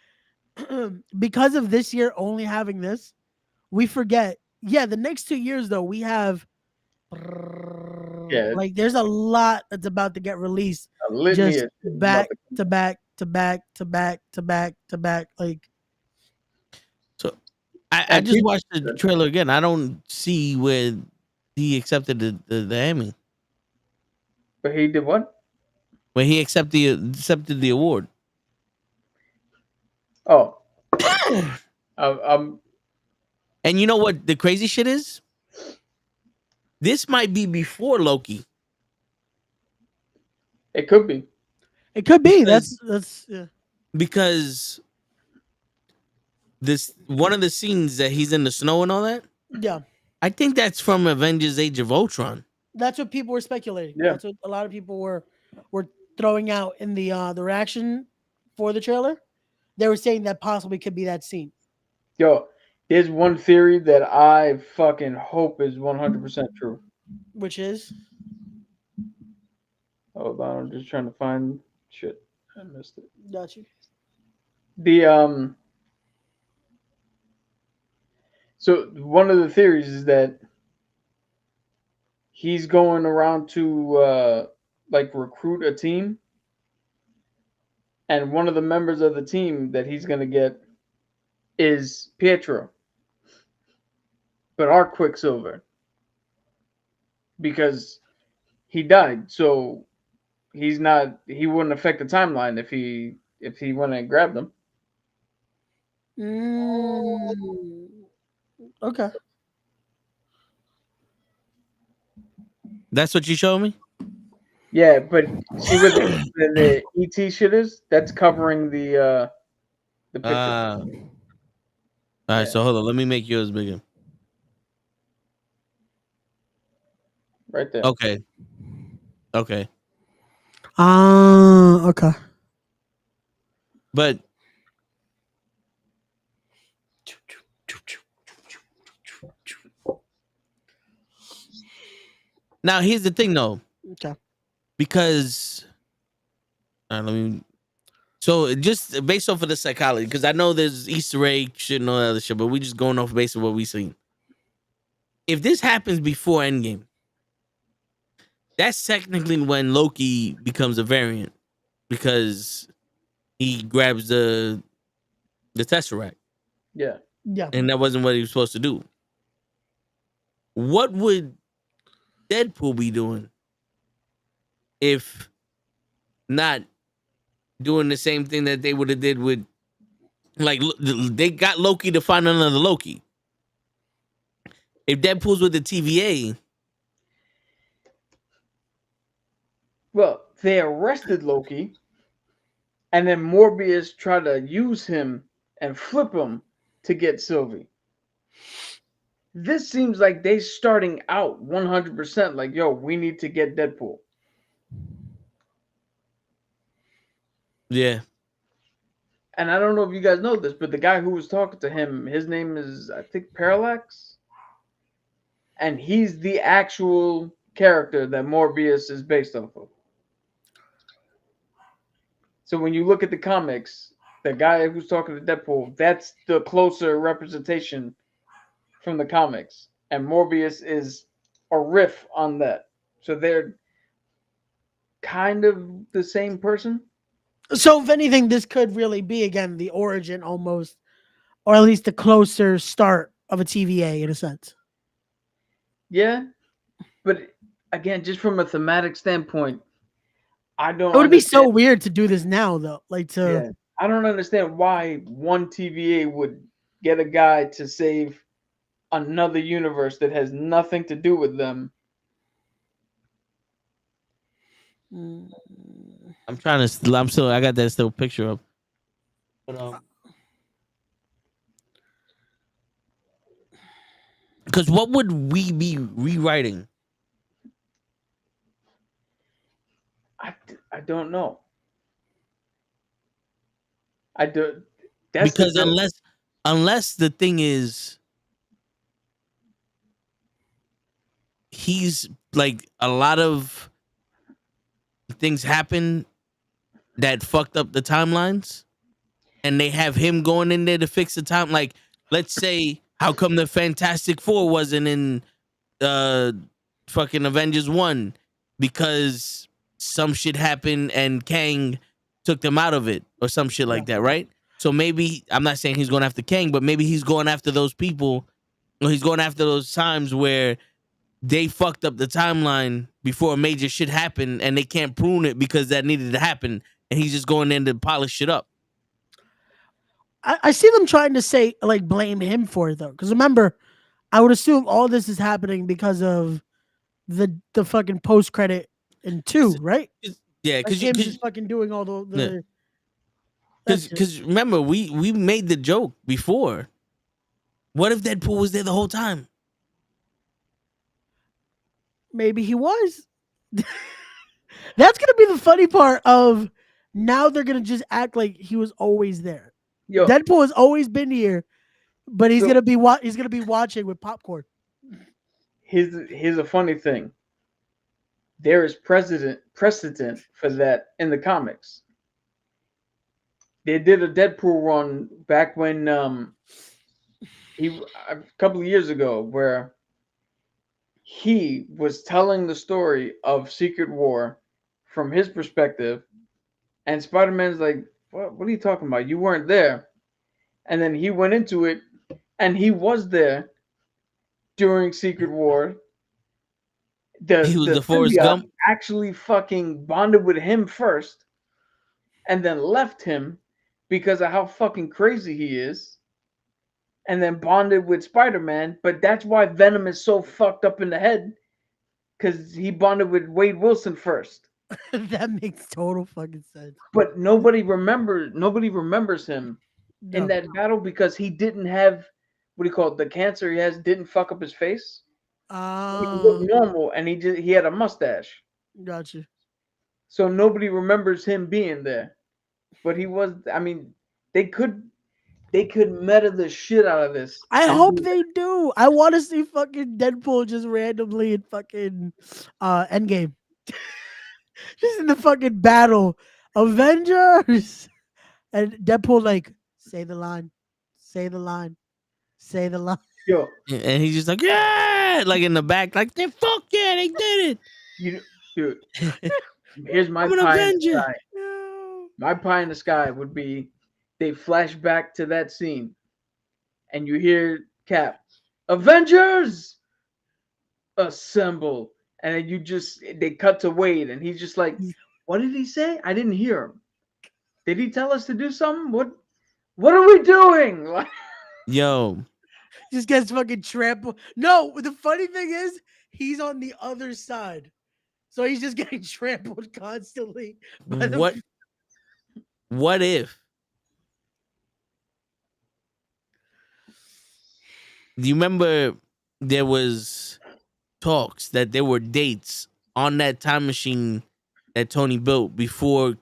because of this year only having this, we forget. Yeah, the next 2 years though, we have like there's a lot that's about to get released. Just back to back to back to back to back to back. Like, so I just watched the trailer again. I don't see where he accepted the Emmy. But he did what? Where he accepted the award. Oh. And you know what the crazy shit is? This might be before Loki. It could be. It could be. That's yeah. Because this one of the scenes that he's in the snow and all that. Yeah. I think that's from Avengers: Age of Ultron. That's what people were speculating. Yeah. That's what a lot of people were throwing out in the reaction for the trailer. They were saying that possibly could be that scene. Yo, there's one theory that I fucking hope is 100% true. Which is? Hold on, I'm just trying to find shit. I missed it. Got you. So one of the theories is that he's going around to like recruit a team, and one of the members of the team that he's gonna get is Pietro, but our Quicksilver, because he died, so he wouldn't affect the timeline if he went and grabbed them. Okay. That's what you showed me? Yeah, but see what the ET shit is? That's covering the picture. All right, so hold on. Let me make yours bigger. Right there. Okay. Okay. Okay. But now here's the thing though. Okay. Because so just based off of the psychology, because I know there's Easter egg shit and all that other shit, but we just going off based on what we seen. If this happens before Endgame, that's technically when Loki becomes a variant. because he grabs the Tesseract, Yeah. Yeah. and that wasn't what he was supposed to do. What would Deadpool be doing if not doing the same thing that they would have did with, like, they got Loki to find another Loki. If Deadpool's with the TVA, Well, they arrested Loki, and then Morbius tried to use him and flip him to get Sylvie. This seems like they starting out 100% like, yo, we need to get Deadpool. yeah, And I don't know if you guys know this, but the guy who was talking to him, his name is, I think, Parallax. And he's the actual character that Morbius is based off of. So when you look at the comics, the guy who's talking to Deadpool, that's the closer representation from the comics. And Morbius is a riff on that. So they're kind of the same person. So if anything, this could really be again the origin almost, or at least the closer start of a TVA in a sense. Yeah. But again, just from a thematic standpoint, I don't It would be so understand- weird to do this now though. Like to Yeah. I don't understand why one TVA would get a guy to save another universe that has nothing to do with them. I'm trying to. I got that still picture up. But because what would we be rewriting? I don't know. I do. That's Because the unless the thing is, he's like, a lot of things happen that fucked up the timelines, and they have him going in there to fix the time. Like, let's say, how come the Fantastic Four wasn't in fucking Avengers 1? Because some shit happened and Kang took them out of it, or some shit like that, right? So maybe, I'm not saying he's going after Kang, but maybe he's going after those people, or he's going after those times where they fucked up the timeline before major shit happened, and they can't prune it because that needed to happen, and he's just going in to polish shit up. I see them trying to say, like, blame him for it though. Because remember, I would assume all this is happening because of the fucking post credit in 2, right? Yeah, Like him just fucking doing all the because remember, we made the joke before. What if Deadpool was there the whole time? maybe he was. That's gonna be the funny part of now they're gonna just act like he was always there. Yo, Deadpool has always been here, but he's So- gonna be he's gonna be watching with popcorn. here's a funny thing. There is precedent for that in the comics. They did a Deadpool run back when a couple of years ago where he was telling the story of Secret War from his perspective, and Spider-Man's like, what are you talking about? You weren't there. And then he went into it, and he was there during Secret War. He was the Forrest symbiote Gump? actually fucking bonded with him first, and then left him because of how fucking crazy he is, and then bonded with Spider-Man. But that's why Venom is so fucked up in the head, because he bonded with Wade Wilson first. That makes total fucking sense. But nobody remembers him in No. that battle because he didn't have, what do you call it, the cancer he has didn't fuck up his face. He looked normal, and he had a mustache. Gotcha. So nobody remembers him being there. But he was, I mean, they could meta the shit out of this. I and hope do- they do. I want to see fucking Deadpool just randomly in fucking Endgame. Just in the fucking battle. Avengers! And Deadpool like, say the line. Say the line. Say the line. Yo, And he's just like, yeah, like in the back, like, they fuck yeah, they did it. you, dude, here's my I'm an pie in the Avenger. sky. My pie in the sky would be they flash back to that scene, and you hear Cap, Avengers, assemble, and then they cut to Wade, and he's just like, "What did he say? I didn't hear him. Did he tell us to do something? What are we doing?" Yo, Just gets fucking trampled. No, the funny thing is, he's on the other side, so he's just getting trampled constantly. By the what if? Do you remember there was talks that there were dates on that time machine that Tony built before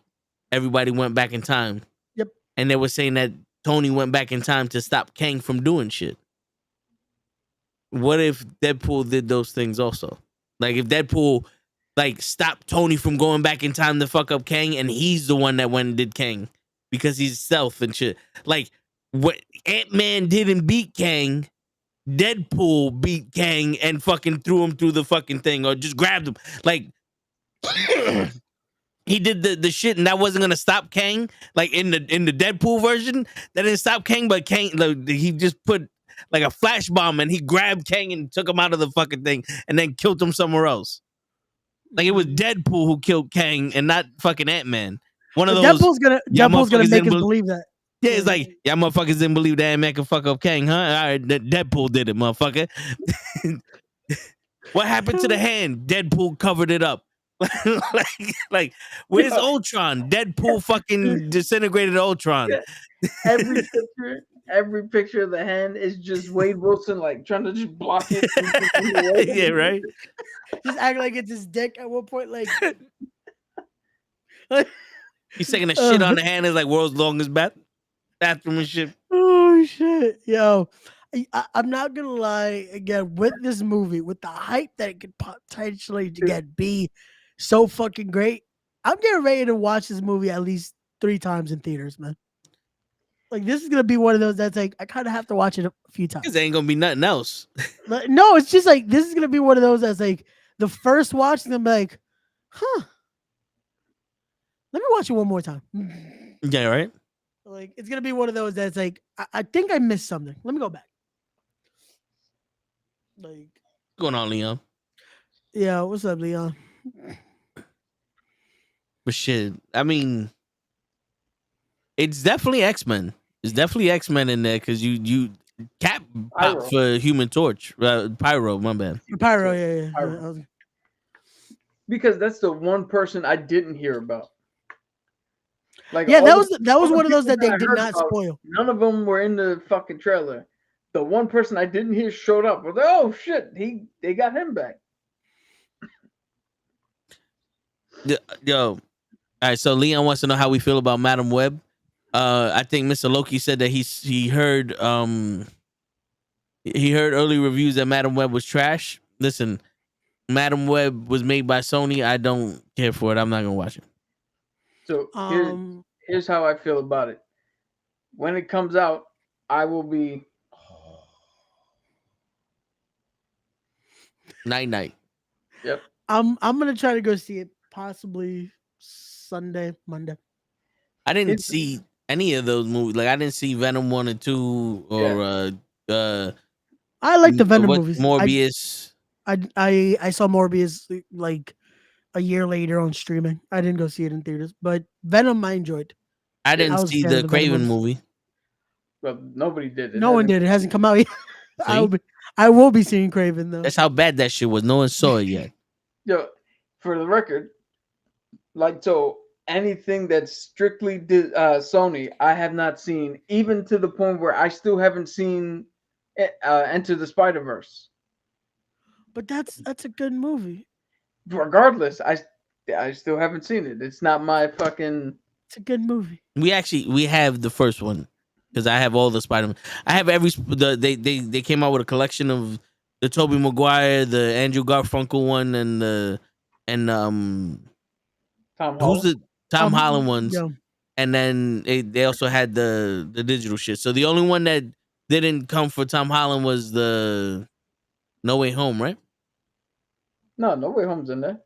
everybody went back in time? Yep. And they were saying that Tony went back in time to stop Kang from doing shit. What if Deadpool did those things also? Like if Deadpool stopped Tony from going back in time to fuck up Kang, and he's the one that went and did Kang because he's stealth and shit. Like what Ant-Man didn't beat Kang, Deadpool beat Kang and fucking threw him through the fucking thing or just grabbed him. Like he did the shit and that wasn't gonna stop Kang. Like in the Deadpool version, that didn't stop Kang, but Kang he just put like a flash bomb and he grabbed Kang and took him out of the fucking thing and then killed him somewhere else. Like it was Deadpool who killed Kang and not fucking Ant-Man. One of those Deadpool's gonna make us believe that. Yeah, it's like, y'all motherfuckers didn't believe that Ant-Man could fuck up Kang, huh? All right, Deadpool did it, motherfucker. What happened to the hand? Deadpool covered it up. like, where's Ultron? Deadpool fucking disintegrated Ultron. Every picture of the hand is just Wade Wilson like trying to just block it. Yeah, right. Just act like it's his dick at one point, like he's taking a shit on the hand. It's like world's longest bathroom and shit. Oh shit, yo! I'm not gonna lie. Again, with this movie, with the hype that it could potentially be so fucking great, I'm getting ready to watch this movie at least 3 times in theaters, man. Like this is gonna be one of those that's like I kind of have to watch it a few times. Because there ain't gonna be nothing else. No, it's just like this is gonna be one of those that's like the first watch, and I'm like, huh. Let me watch it one more time. Yeah, right. Like it's gonna be one of those that's like I think I missed something. Let me go back. Like What's going on, Leon? Yeah, what's up, Leon? But shit, I mean, it's definitely X-Men. It's definitely X-Men in there because you Cap popped for Human Torch. Pyro, my bad. Pyro, yeah. Pyro. Because that's the one person I didn't hear about. Like yeah, that was one of those that they did not spoil. None of them were in the fucking trailer. The one person I didn't hear showed up. Was oh shit, they got him back. Yo, all right. So Leon wants to know how we feel about Madam Web. I think Mr. Loki said that he heard early reviews that Madam Web was trash. Listen, Madam Web was made by Sony. I don't care for it. I'm not gonna watch it. So here's how I feel about it. When it comes out, I will be night. Yep. I'm gonna try to go see it possibly Sunday, Monday. I didn't see any of those movies. Like I didn't see Venom 1 and 2 or I like the Venom movies. Morbius. I saw Morbius like a year later on streaming. I didn't go see it in theaters, but Venom I enjoyed. I didn't see the Craven movie. Well, nobody did. No one did. It hasn't come out yet. I will be seeing Craven though. That's how bad that shit was. No one saw it yet. Yo, for the record, like so anything that's strictly Sony, I have not seen, even to the point where I still haven't seen Enter the Spider-Verse. But that's a good movie. Regardless, I still haven't seen it. It's not my fucking. It's a good movie. We have the first one because I have all the Spider-Man. I have they came out with a collection of the Tobey Maguire, the Andrew Garfunkel one, and Tom Holland. Who's the Tom Holland ones? Yeah. And then they also had the digital shit. So the only one that didn't come for Tom Holland was the No Way Home, right? No Way Home's in there.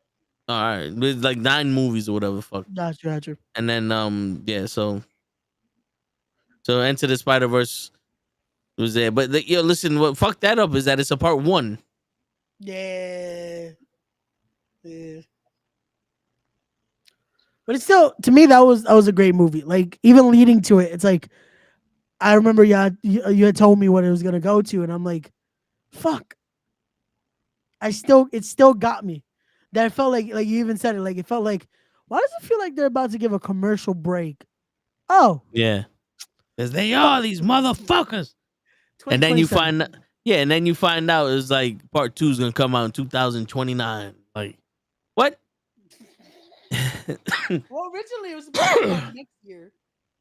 All right, there's like 9 movies or whatever the fuck. Gotcha. And then yeah, so Into the Spider-Verse was there. But listen, what fucked that up is that it's a part 1. Yeah. But it's still, to me, that was a great movie. Like, even leading to it, it's like, I remember you had told me what it was gonna go to, and I'm like, fuck. It still got me. That I felt like you even said it, like it felt like, why does it feel like they're about to give a commercial break? Oh, yeah, because they are these motherfuckers. And then you find out it's like part 2 is gonna come out in 2029. Like, what? Well, originally it was supposed to come out next year,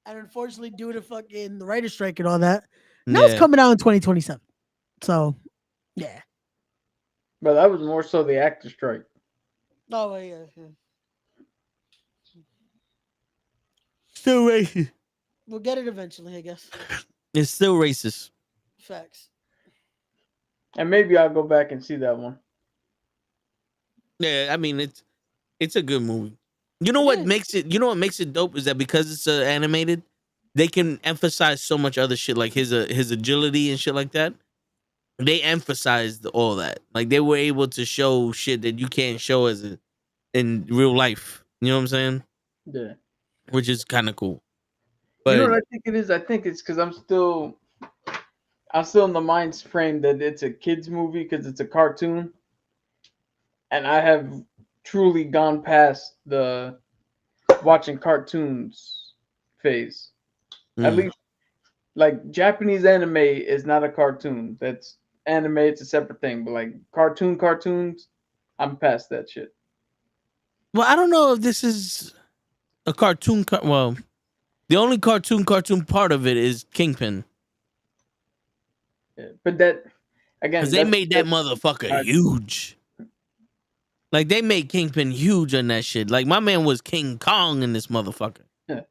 and unfortunately, due to fucking the writer's strike and all that, now it's coming out in 2027. So, yeah. But that was more so the actor strike. Oh yeah. Still racist. We'll get it eventually, I guess. It's still racist. Facts. And maybe I'll go back and see that one. Yeah, I mean it's a good movie. You know what makes it dope is that because it's animated, they can emphasize so much other shit like his agility and shit like that. They emphasized all that. Like they were able to show shit that you can't show in real life. You know what I'm saying? Yeah. Which is kind of cool. But you know what I think it is? I think it's because I'm still in the mind frame that it's a kids movie because it's a cartoon, and I have truly gone past the watching cartoons phase. At least, like Japanese anime is not a cartoon. That's anime. It's a separate thing. But like cartoons, I'm past that shit. Well, I don't know if this is a cartoon. Well, the only cartoon part of it is Kingpin. Yeah, but that again, because they made that motherfucker huge. Like they made Kingpin huge on that shit. Like my man was King Kong in this motherfucker. Yeah.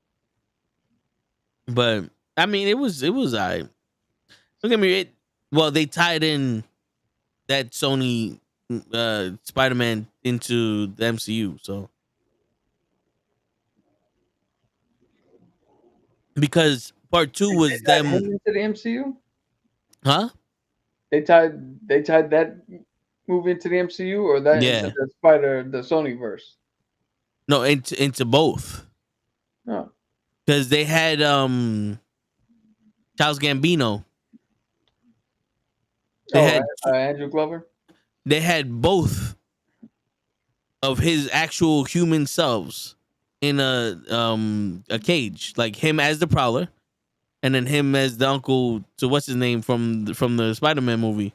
But I mean, it was alright. Look at me. Well, they tied in that Sony Spider-Man into the MCU, so because part 2 was them into the MCU. Huh? They tied that movie into the MCU or that into the Sony verse. No, into both. Oh. Because they had Charles Gambino. They had Andrew Glover. They had both of his actual human selves in a cage, like him as the Prowler, and then him as the uncle to what's his name from the Spider-Man movie,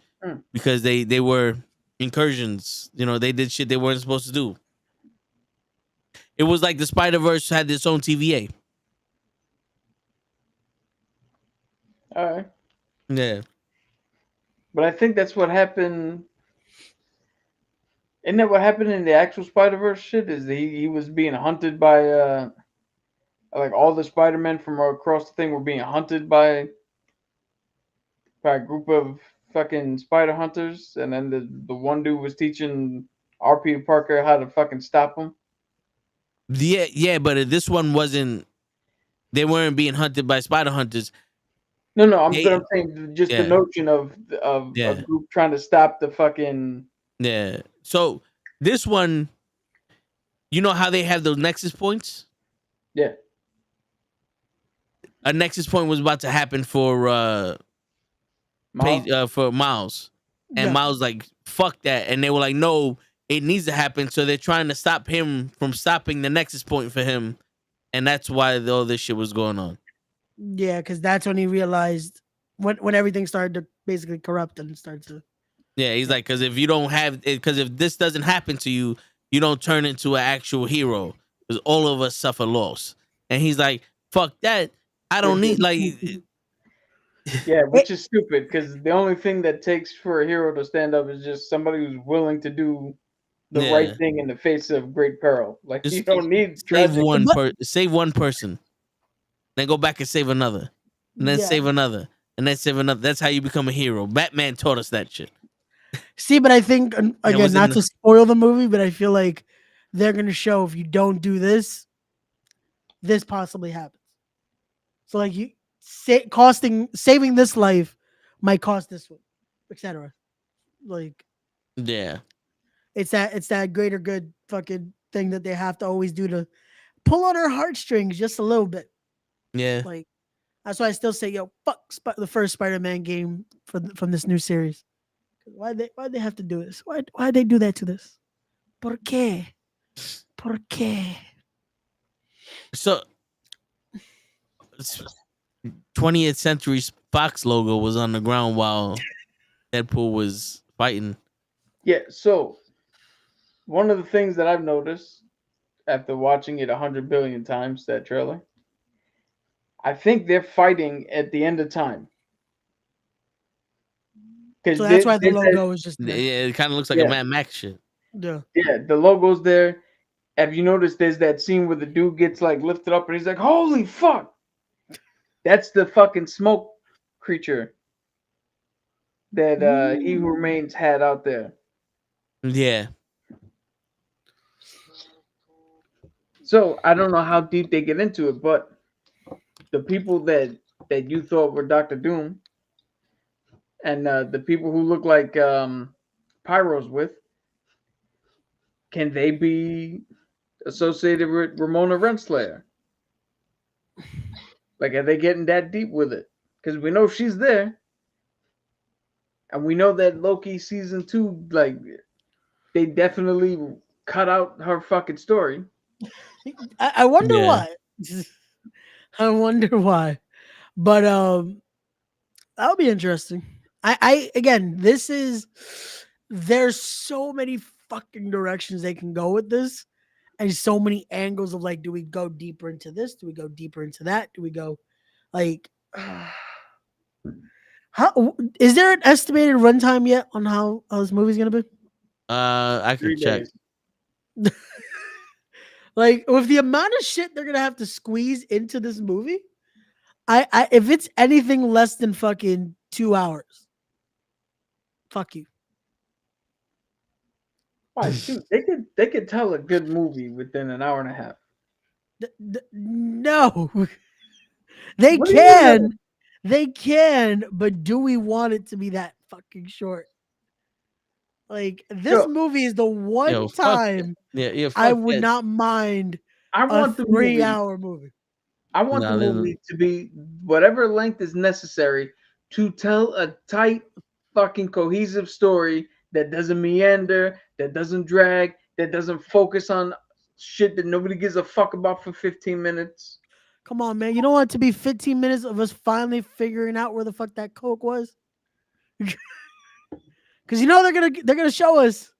because they were incursions. You know, they did shit they weren't supposed to do. It was like the Spider-Verse had its own TVA. All right. Yeah. But I think that's what happened. Isn't that what happened in the actual Spider-Verse shit? Is he was being hunted by like all the Spider-Men from across the thing were being hunted by a group of fucking spider hunters, and then the one dude was teaching R. Peter Parker how to fucking stop them. Yeah, but this one wasn't. They weren't being hunted by spider hunters. No, I'm saying just the notion of a group trying to stop the fucking. Yeah. So this one, you know how they have those nexus points? Yeah. A nexus point was about to happen for Miles. And Miles like, fuck that. And they were like, no, it needs to happen. So they're trying to stop him from stopping the nexus point for him. And that's why all this shit was going on. Yeah, because that's when he realized when everything started to basically corrupt and start to. Yeah, he's like, because if you don't have it, because if this doesn't happen to you, you don't turn into an actual hero. Because all of us suffer loss. And he's like, fuck that. I don't need like. Yeah, which is stupid because the only thing that takes for a hero to stand up is just somebody who's willing to do the right thing in the face of great peril. Like just, you don't need save one person, then go back and save another, and then save another, and then save another. That's how you become a hero. Batman taught us that shit. See, but I think again, not to spoil the movie, but I feel like they're gonna show if you don't do this, this possibly happens. So like you saving this life might cost this one, etc. Like Yeah. it's that greater good fucking thing that they have to always do to pull on our heartstrings just a little bit. Yeah. Like that's why I still say, yo, fuck the first Spider-Man game from this new series. Why they have to do this? Why they do that to this? ¿Por qué? ¿Por qué? So 20th Century Fox logo was on the ground while Deadpool was fighting. Yeah, so one of the things that I've noticed after watching it 100 billion times, that trailer, I think they're fighting at the end of time. So that's why the logo is just Yeah, there. it kind of looks like a Mad Max shit. Yeah. Yeah, the logo's there. Have you noticed there's that scene where the dude gets like lifted up and he's like, holy fuck! That's the fucking smoke creature that He Who Remains had out there. Yeah. So I don't know how deep they get into it, but the people that you thought were Doctor Doom and the people who look like Pyro's with, can they be associated with Ramona Renslayer? Like, are they getting that deep with it? Because we know she's there. And we know that Loki season 2, like, they definitely cut out her fucking story. I wonder why. I wonder why. But that'll be interesting. I again, there's so many fucking directions they can go with this, and so many angles of like, do we go deeper into this? Do we go deeper into that? Do we go like how is there an estimated runtime yet on how this movie's gonna be? I could check. Like with the amount of shit they're gonna have to squeeze into this movie, I if it's anything less than fucking 2 hours, fuck you. Why, shoot, they could tell a good movie within an hour and a half. No, they can, but do we want it to be that fucking short? Like this movie is the one time I would not mind. I want a the 3-hour movie. I want the movie to be whatever length is necessary to tell a tight, fucking cohesive story that doesn't meander, that doesn't drag, that doesn't focus on shit that nobody gives a fuck about for 15 minutes. Come on, man. You don't want it to be 15 minutes of us finally figuring out where the fuck that Coke was? Because you know they're gonna show us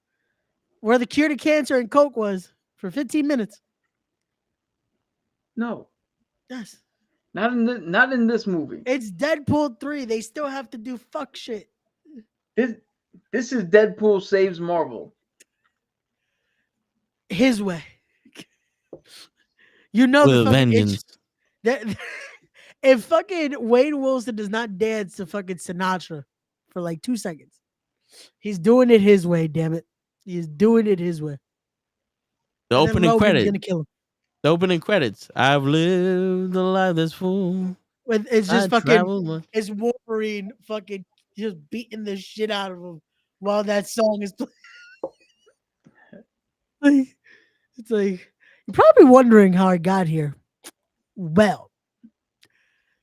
where the cure to cancer and Coke was for 15 minutes. No. Yes. Not in this movie. It's Deadpool 3. They still have to do fuck shit. This is Deadpool saves Marvel. His way. You know with a vengeance. If fucking Wayne Wilson does not dance to fucking Sinatra for like 2 seconds, he's doing it his way, damn it. He's doing it his way. The opening credits. Gonna kill him. The opening credits. I've lived a life that's full. It's just it's Wolverine fucking just beating the shit out of him while that song is playing. It's like, you're probably wondering how I got here. Well,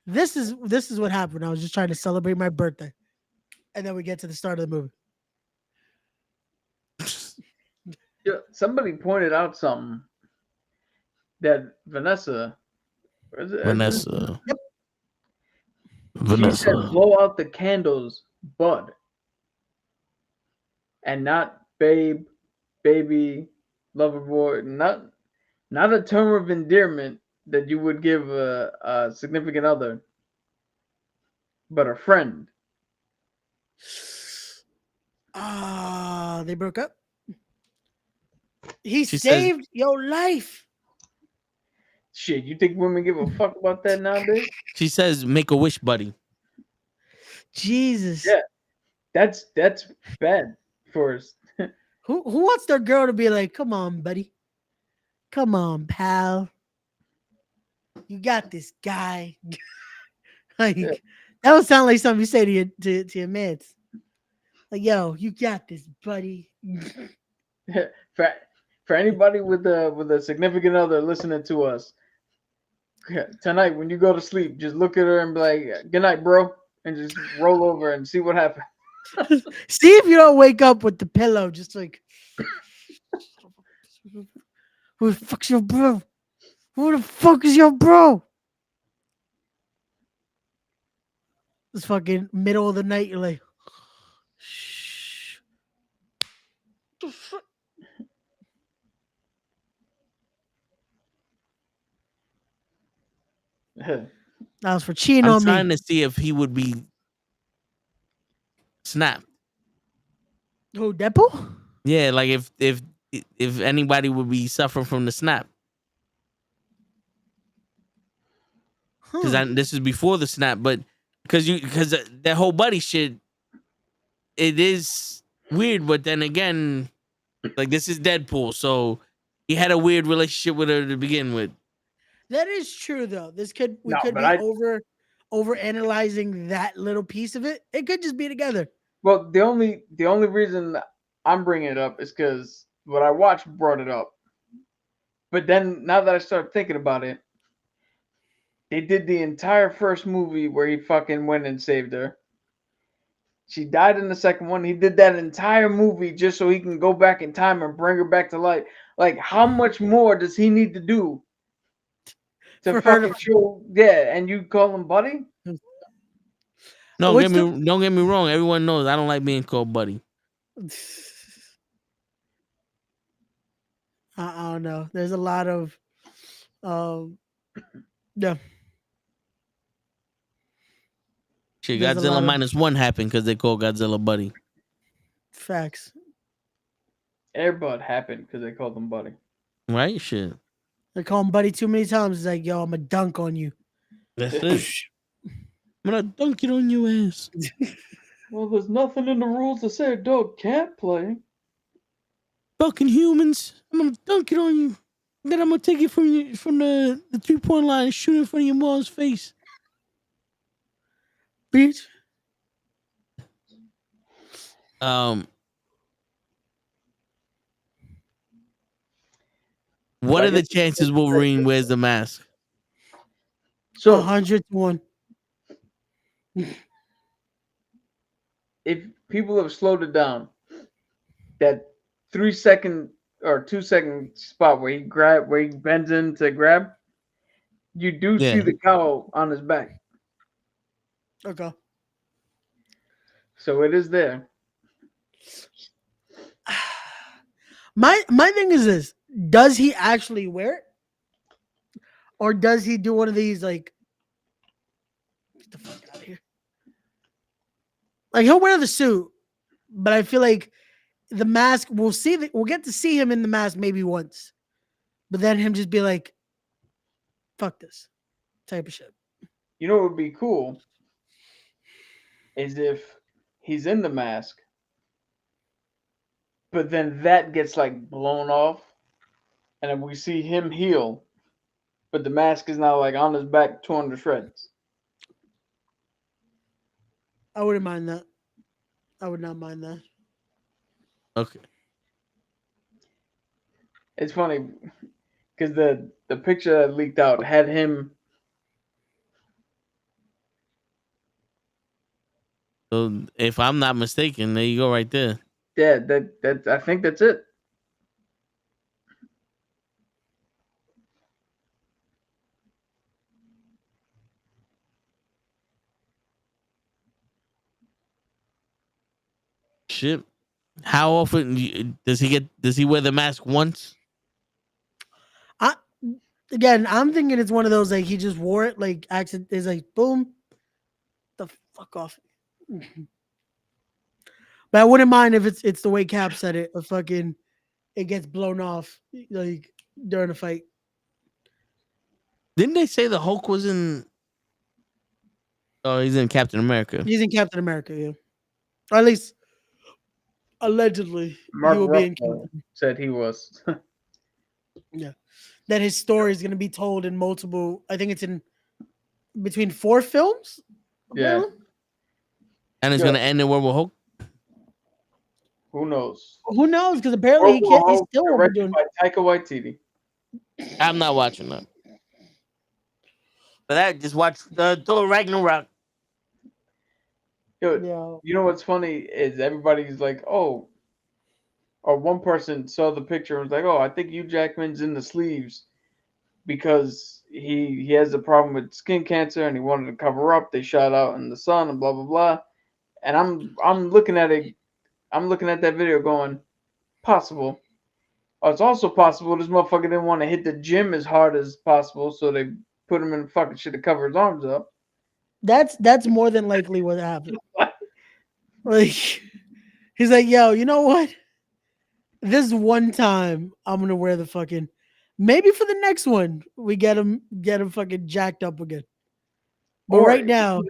this is what happened. I was just trying to celebrate my birthday. And then we get to the start of the movie. Yeah, somebody pointed out something that Vanessa. Vanessa. Yep. She said, blow out the candles, bud. And not babe, baby, lover boy. Not a term of endearment that you would give a significant other, but a friend. They broke up. She saved your life. Shit, you think women give a fuck about that nowadays? She says, "Make a wish, buddy." Jesus. Yeah, that's bad for us. Who wants their girl to be like, "Come on, buddy"? Come on, pal. You got this, guy. Like that would sound like something you say to your mates. Like, yo, you got this, buddy. For anybody with a significant other listening to us tonight, when you go to sleep, just look at her and be like, "Good night, bro," and just roll over and see what happens. See if you don't wake up with the pillow, just like, who the fuck's your bro? Who the fuck is your bro? It's fucking middle of the night. You're like, shh. The fuck? That was for cheating I'm on trying me. to see if he would be snapped. Who, Deadpool? Yeah, like if anybody would be suffering from the snap. Because this is before the snap, but because that whole buddy shit, it is weird. But then again, like this is Deadpool, so he had a weird relationship with her to begin with. That is true, though. We could be but over analyzing that little piece of it. It could just be together. Well, the only reason I'm bringing it up is because what I watched brought it up. But then now that I start thinking about it, they did the entire first movie where he fucking went and saved her. She died in the second one. He did that entire movie just so he can go back in time and bring her back to life. Like, how much more does he need to do to For her fucking show? Yeah, and you call him buddy? No, don't get me wrong. Everyone knows I don't like being called buddy. I don't know. There's a lot of, yeah. Shit, There's a Godzilla lot of- -1 happened because they called Godzilla buddy. Facts. Airbud happened because they called him buddy. Right? Shit. They call him buddy too many times. It's like, yo, I'm going to dunk on you. That's it. I'm gonna dunk it on your ass. Well, there's nothing in the rules that say a dog can't play. Fucking humans. I'm gonna dunk it on you. Then I'm gonna take it from the 3-point line and shoot it in front of your mom's face. Bitch. What are the chances Wolverine wears the mask? So 100 to 1. If people have slowed it down, that 3 second or 2 second spot where he bends in to grab, you do see the cowl on his back. Okay. So it is there. My thing is this: does he actually wear it, or does he do one of these like? Get the fuck out of here! Like he'll wear the suit, but I feel like the mask. We'll get to see him in the mask maybe once, but then him just be like, "Fuck this," type of shit. You know what would be cool is if he's in the mask, but then that gets like blown off, and then we see him heal, but the mask is now like on his back, torn to shreds. I wouldn't mind that. I would not mind that. Okay. It's funny because the picture that leaked out had him. So if I'm not mistaken, there you go, right there. Yeah, that I think that's it. Shit. How often does he wear the mask once? Again, I'm thinking it's one of those like he just wore it like accident is like boom, the fuck off. But I wouldn't mind if it's the way Cap said it. A fucking it gets blown off like during a fight. Didn't they say the Hulk was in? Oh, he's in Captain America. He's in Captain America, yeah. Or at least allegedly Mark he will be in Ruffalo Captain. said he was. Yeah, that his story is going to be told in multiple. I think it's in between 4 films. Yeah. Apparently. And it's gonna end in World War Hulk. Who knows? Who knows? Because apparently he World can't. War He Hulk, still won't be directed doing. by Taika Waititi. I'm not watching that. But I just watch Thor Ragnarok. Yo, Yeah. you know what's funny is everybody's like, oh, or one person saw the picture and was like, oh, I think Hugh Jackman's in the sleeves because he has a problem with skin cancer and he wanted to cover up. They shot out in the sun and blah blah blah. And I'm looking at it. I'm looking at that video going, possible. Oh, it's also possible this motherfucker didn't want to hit the gym as hard as possible, so they put him in fucking shit to cover his arms up. That's more than likely what happened. Like he's like, yo, you know what? This one time I'm gonna wear the fucking. Maybe for the next one we get him fucking jacked up again. But Or right now,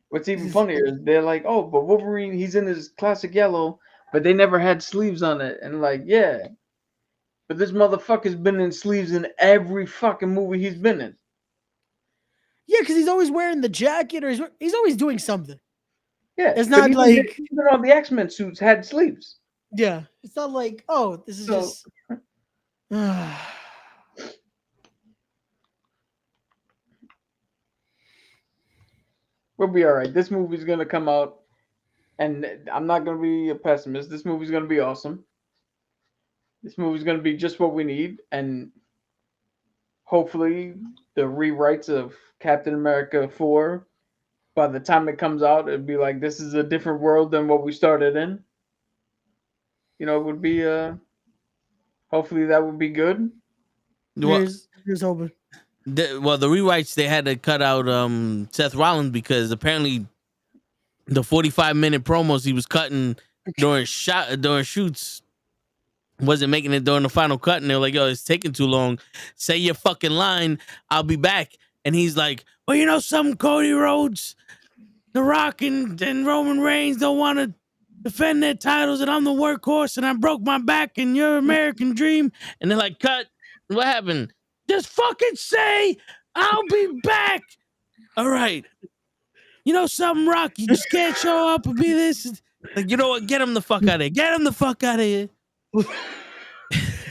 what's even funnier is they're like, oh, but Wolverine, he's in his classic yellow, but they never had sleeves on it. And like, yeah. But this motherfucker's been in sleeves in every fucking movie he's been in. yeah, because he's always wearing the jacket or he's always doing something. Yeah. It's but not even like even all the X-Men suits had sleeves. yeah, it's not like oh, this is So- just. We'll be all right. This movie's gonna come out, and I'm not gonna be a pessimist. This movie's gonna be awesome. This movie's gonna be just what we need, and hopefully, the rewrites of Captain America 4, by the time it comes out, it'd be like this is a different world than what we started in. You know, it would be hopefully that would be good. Well, Here's hoping. the rewrites they had to cut out Seth Rollins because apparently the 45-minute promos he was cutting during shoots wasn't making it during the final cut, and they're like, yo, it's taking too long. Say your fucking line, I'll be back. And he's like, well, you know something, Cody Rhodes, The Rock and Roman Reigns don't want to defend their titles, and I'm the workhorse, and I broke my back, and your American dream. And they're like, cut. What happened? Just fucking say, I'll be back. All right. You know something, Rock? You just can't show up and be this. Like, you know what? Get him the fuck out of here. Get him the fuck out of here.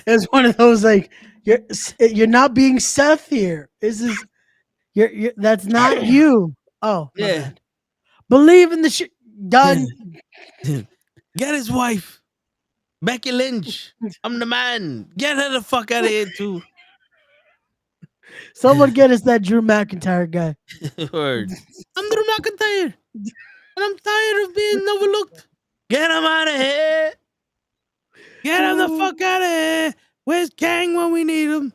It's one of those like you're not being Seth here. This is you're that's not you. Oh my Yeah. bad. Believe in the shit. Done. Get his wife, Becky Lynch. I'm the man. Get her the fuck out of here too. Someone get us that Drew McIntyre guy. Word. I'm Drew McIntyre, and I'm tired of being overlooked. Get him out of here. Get him the fuck out of here. Where's Kang when we need him?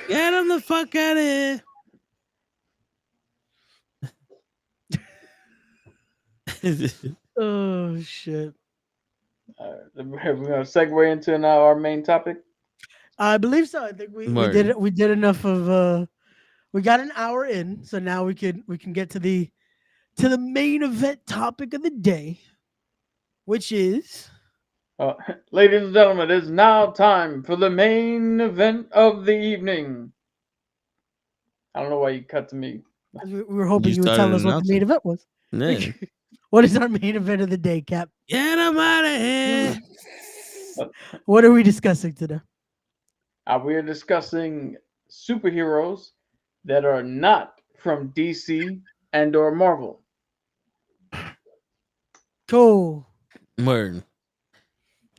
Get him the fuck out of here. Oh shit. We're gonna segue into now our main topic. I believe so. I think we did it. We did enough of we got an hour in, so now we can get to the main event topic of the day, which is Ladies and gentlemen, it is now time for the main event of the evening. I don't know why you cut to me. we were hoping You you would tell started us what the announcing. main event was. Yeah. What is our main event of the day, Cap? Get him out of here. What are we discussing today? We are discussing superheroes that are not from DC and or Marvel. Cool. Word.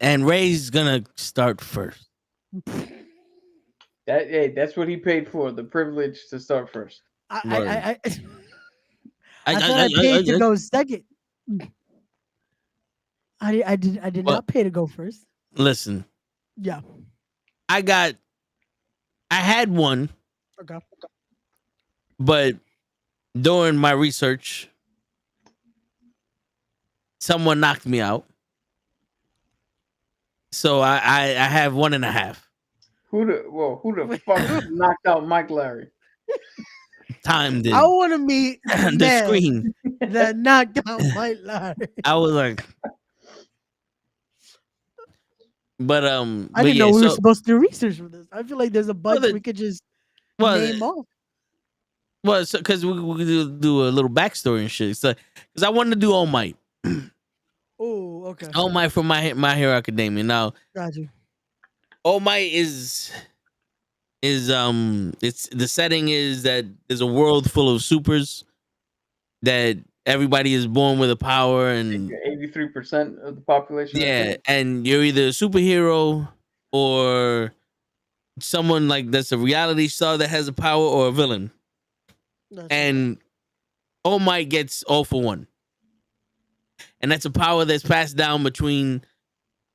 And Ray's gonna start first. That's what he paid for, the privilege to start first. I thought I paid to go second. I did not pay to go first. Listen, Yeah. I had one, Okay. but during my research, someone knocked me out. So I have 1.5. Who the fuck knocked out Mike Larry? Time did. I want to meet The man screen. that knocked out Mike Larry. I was like, I didn't yeah, know we were so supposed to do research for this. I feel like there's a bunch the- we could just well, name off. well, so because we could do a little backstory and shit. So because I wanted to do All Might, Oh, okay. All Might from My Hero Academia. Now, Got you. All Might is it's the setting is that there's a world full of supers that everybody is born with a power, and 83% of the population. I yeah, think. and you're either a superhero or someone like that's a reality star that has a power, or a villain. Gotcha. And All Might gets all for one, and that's a power that's passed down between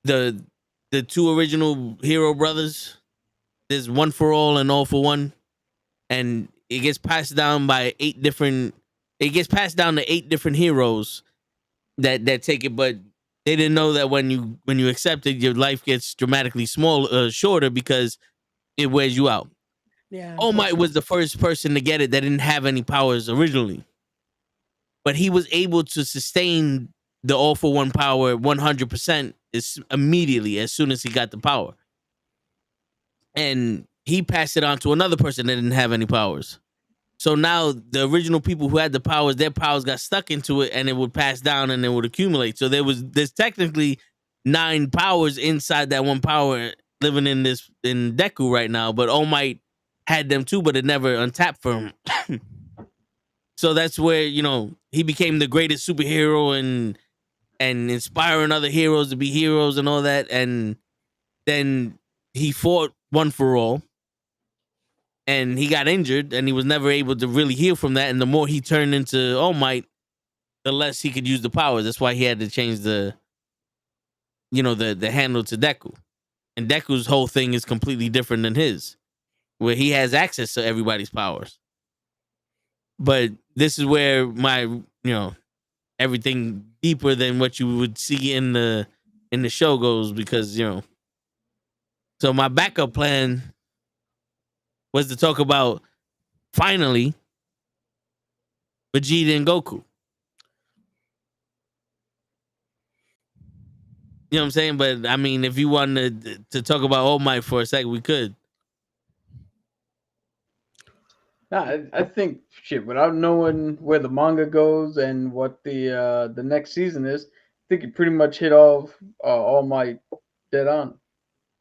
the two original hero brothers. There's one for all and all for one, and it gets passed down by 8 different. It gets passed down to 8 different heroes that take it, but they didn't know that when you accept it, your life gets dramatically shorter because it wears you out. Yeah. All Might was the first person to get it that didn't have any powers originally, but he was able to sustain the all for one power 100% immediately as soon as he got the power. And he passed it on to another person that didn't have any powers. So now the original people who had the powers, their powers got stuck into it, and it would pass down and it would accumulate. So there's technically 9 powers inside that one power living in Deku right now. But All Might had them too, but it never untapped for him. So that's where he became the greatest superhero and inspiring other heroes to be heroes and all that. And then he fought One for All, and he got injured, and he was never able to really heal from that. And the more he turned into All Might, the less he could use the powers. That's why he had to change the handle to Deku. And Deku's whole thing is completely different than his, where he has access to everybody's powers. But this is where my everything deeper than what you would see in the show goes, because so my backup plan was to talk about finally Vegeta and Goku. You know what I'm saying? But I mean, if you wanted to talk about All Might for a second, we could. Nah, I think shit. Without knowing where the manga goes and what the next season is, I think you pretty much hit all Might dead on.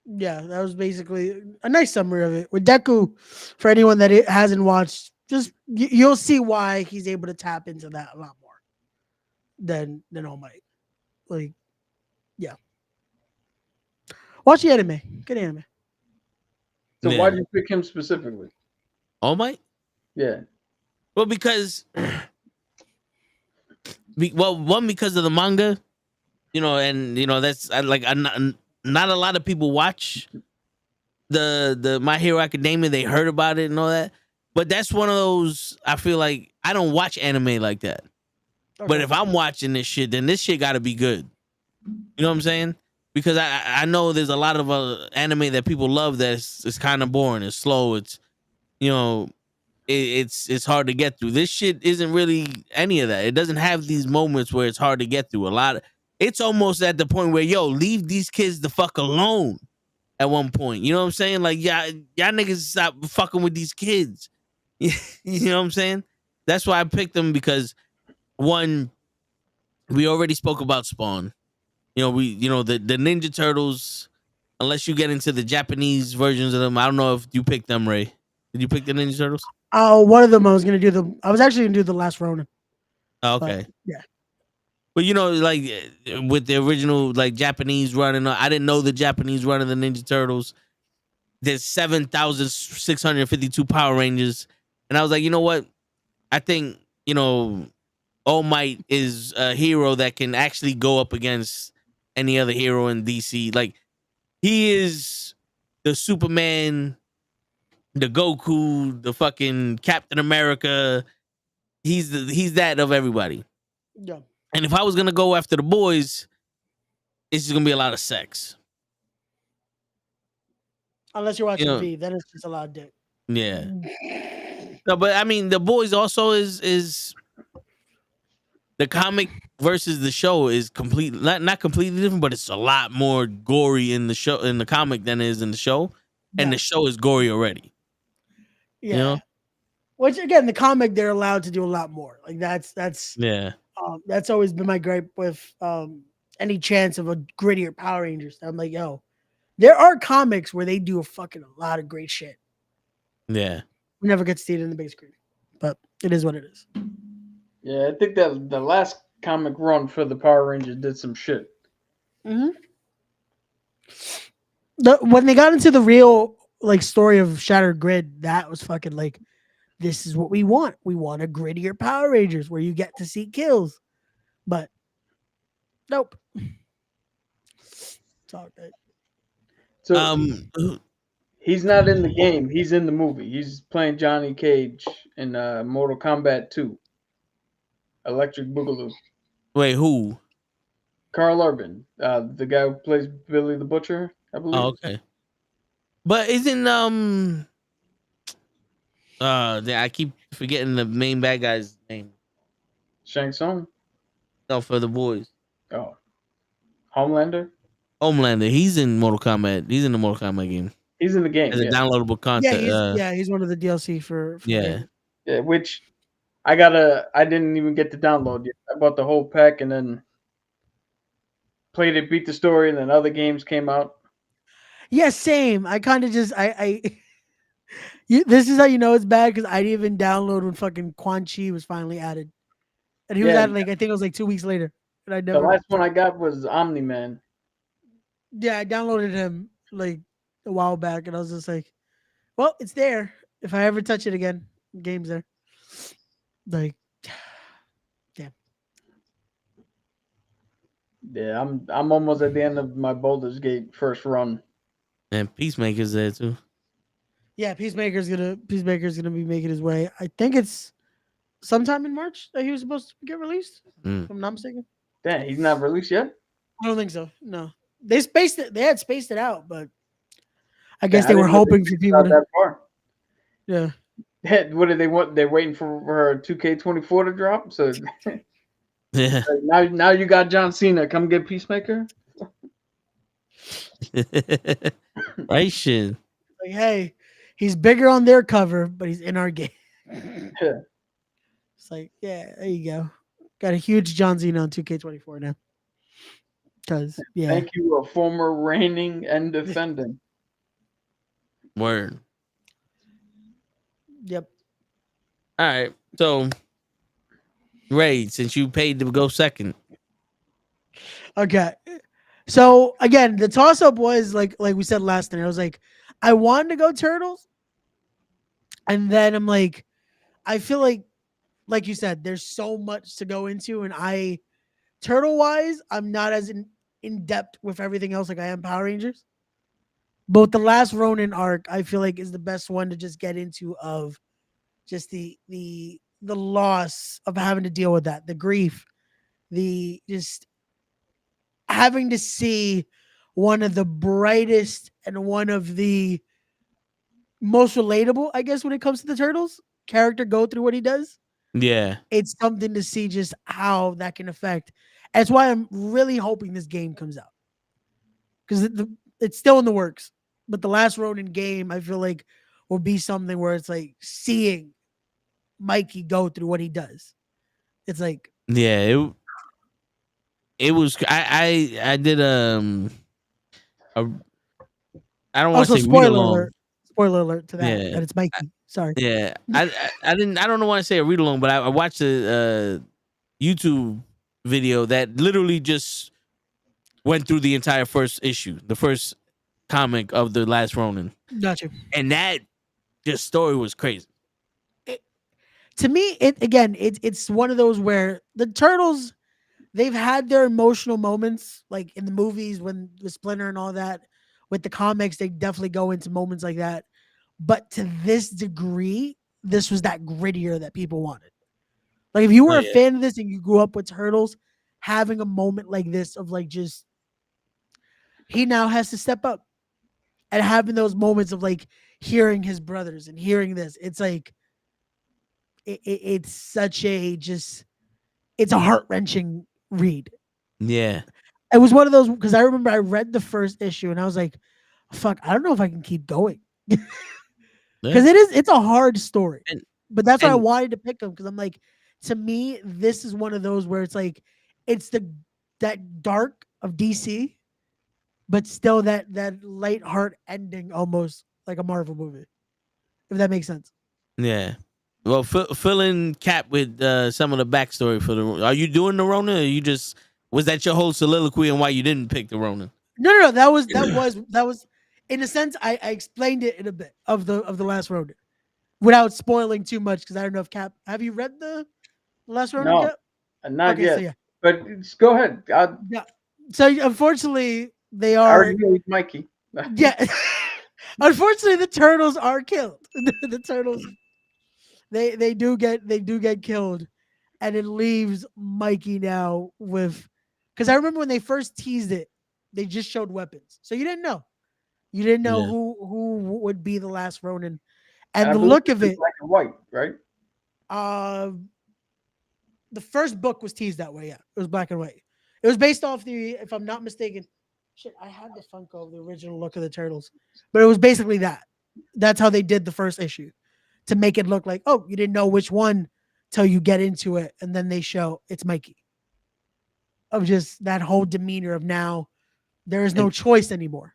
Yeah, that was basically a nice summary of it. With Deku, for anyone that hasn't watched, just you'll see why he's able to tap into that a lot more than All Might. Like, yeah. Watch the anime. Good anime. So Yeah. why did you pick him specifically? All Might? Yeah. Well, because because of the manga, and that's not a lot of people watch the My Hero Academia. They heard about it and all that, but that's one of those. I feel like I don't watch anime like that. Okay. But if I'm watching this shit, then this shit got to be good. You know what I'm saying? Because I know there's a lot of anime that people love it's kind of boring. It's slow. It's it's hard to get through. This shit isn't really any of that. It doesn't have these moments where it's hard to get through. It's almost at the point where leave these kids the fuck alone. At one point, you know what I'm saying? Like, y'all niggas stop fucking with these kids. You know what I'm saying? That's why I picked them, because one, we already spoke about Spawn. The Ninja Turtles. Unless you get into the Japanese versions of them, I don't know if you picked them, Ray. Did you pick the Ninja Turtles? Oh, one of them I was actually gonna do the Last Ronin. Oh, okay. Yeah. But like with the original Japanese run, I didn't know the Japanese run of the Ninja Turtles. There's 7,652 Power Rangers, and I was like, you know what? I think All Might is a hero that can actually go up against any other hero in DC. Like, he is the Superman, the Goku, the fucking Captain America. He's that of everybody. Yeah. And if I was gonna go after the boys, it's just gonna be a lot of sex. Unless you're watching V, then it's just a lot of dick. Yeah. No, but I mean, the boys also is the comic versus the show is completely not completely different, but it's a lot more gory in the comic than it is in the show, and the show is gory already. Yeah. You know? Which again, the comic they're allowed to do a lot more. Like that's always been my gripe with any chance of a grittier Power Rangers. I'm like, yo, there are comics where they do a lot of great shit. Yeah. We never get to see it in the big screen, but it is what it is. Yeah, I think that the last comic run for the Power Rangers did some shit. Mm-hmm. When they got into the real like story of Shattered Grid, that was fucking like, this is what we want. We want a grittier Power Rangers where you get to see kills, but nope. It's all good. So he's not in the game. He's in the movie. He's playing Johnny Cage in Mortal Kombat 2. Electric Boogaloo. Wait, who? Carl Urban, the guy who plays Billy the Butcher, I believe. Oh, okay. But isn't I keep forgetting the main bad guy's name. Shang Tsung? No, for the boys. Oh. Homelander? Homelander. He's in Mortal Kombat. He's in the Mortal Kombat game. He's in the game. As a downloadable content. He's one of the DLC for yeah. Yeah, which I didn't even get to download yet. I bought the whole pack and then played it, beat the story, and then other games came out. Yeah, same. I kind of just this is how you know it's bad, because I didn't even download when fucking Quan Chi was finally added, and he was added like I think it was like 2 weeks later, and I never. The last one I got was Omni Man. Yeah, I downloaded him like a while back, and I was just like, "Well, it's there. If I ever touch it again, the game's there." Like, damn. Yeah, I'm almost at the end of my Baldur's Gate first run. And Peacemaker's there too. Yeah, Peacemaker's gonna be making his way. I think it's sometime in March that he was supposed to get released. If I'm not mistaken. Damn, he's not released yet? I don't think so. No. They spaced it. They had spaced it out, but I guess they were hoping for people to. That far. Yeah. What do they want? They're waiting for 2K24 to drop. So yeah. Now you got John Cena. Come get Peacemaker. Right, shit. Like, hey, he's bigger on their cover, but he's in our game. Yeah. It's like, yeah, there you go. Got a huge John Cena on 2K24 now. Because Thank you, a former reigning and defending. Word. Yep. All right. So, Ray, since you paid to go second. Okay. So again, the toss up was like we said last night. I was like, I wanted to go Turtles, and then I'm like, I feel like you said, there's so much to go into, and Turtle wise, I'm not as in depth with everything else like I am Power Rangers. But the last Ronin arc, I feel like is the best one to just get into, of just the loss of having to deal with that, the grief, the just having to see one of the brightest and one of the most relatable, I guess, when it comes to the Turtles character go through what he does. Yeah. It's something to see just how that can affect. That's why I'm really hoping this game comes out, because it's still in the works. But the last Ronin game, I feel like, will be something where it's like seeing Mikey go through what he does. It's like, yeah, it was. I did I don't want to say spoiler read along. alert. Spoiler alert to that. Yeah. That it's Mikey. Sorry. Yeah, I don't want to say a read along, but I watched a YouTube video that literally just went through the entire first issue, the first comic of the last Ronin. Gotcha. And that just story was crazy. To me, it's one of those where the Turtles, they've had their emotional moments, like in the movies when the Splinter and all that. With the comics, they definitely go into moments like that. But to this degree, this was that grittier that people wanted. Like if you were a fan of this and you grew up with Turtles, having a moment like this of like just, he now has to step up, and having those moments of like hearing his brothers and hearing this, it's like, it's such a just, it's a heart-wrenching read. Yeah. It was one of those because I remember I read the first issue and I was like, fuck, I don't know if I can keep going. Because it's a hard story. But that's why I wanted to pick them, because I'm like, to me, this is one of those where it's like it's that dark of DC, but still that light heart ending, almost like a Marvel movie. If that makes sense. Yeah. Well, fill in Cap with some of the backstory for the. Are you doing the Ronin, or was that your whole soliloquy and why you didn't pick the Ronin? No. That was in a sense. I explained it in a bit of the last Ronin, without spoiling too much, because I don't know if Cap. Have you read the last Ronin? No, Cap? not yet. So yeah. But just go ahead. Yeah. So unfortunately, they I are. already know it's Mikey. Yeah. Unfortunately, the turtles are killed. The turtles, they do get killed, and it leaves Mikey now with. Because I remember when they first teased it, they just showed weapons, so you didn't know. You didn't know Yeah. who would be the last Ronin, and I the believe look of it's it. black and white, right? The first book was teased that way. Yeah, it was black and white. It was based off if I'm not mistaken. Shit, I had the Funko of the original look of the turtles, but it was basically that. That's how they did the first issue, to make it look like, oh, you didn't know which one till you get into it, and then they show it's Mikey. Of just that whole demeanor of now, there is no choice anymore.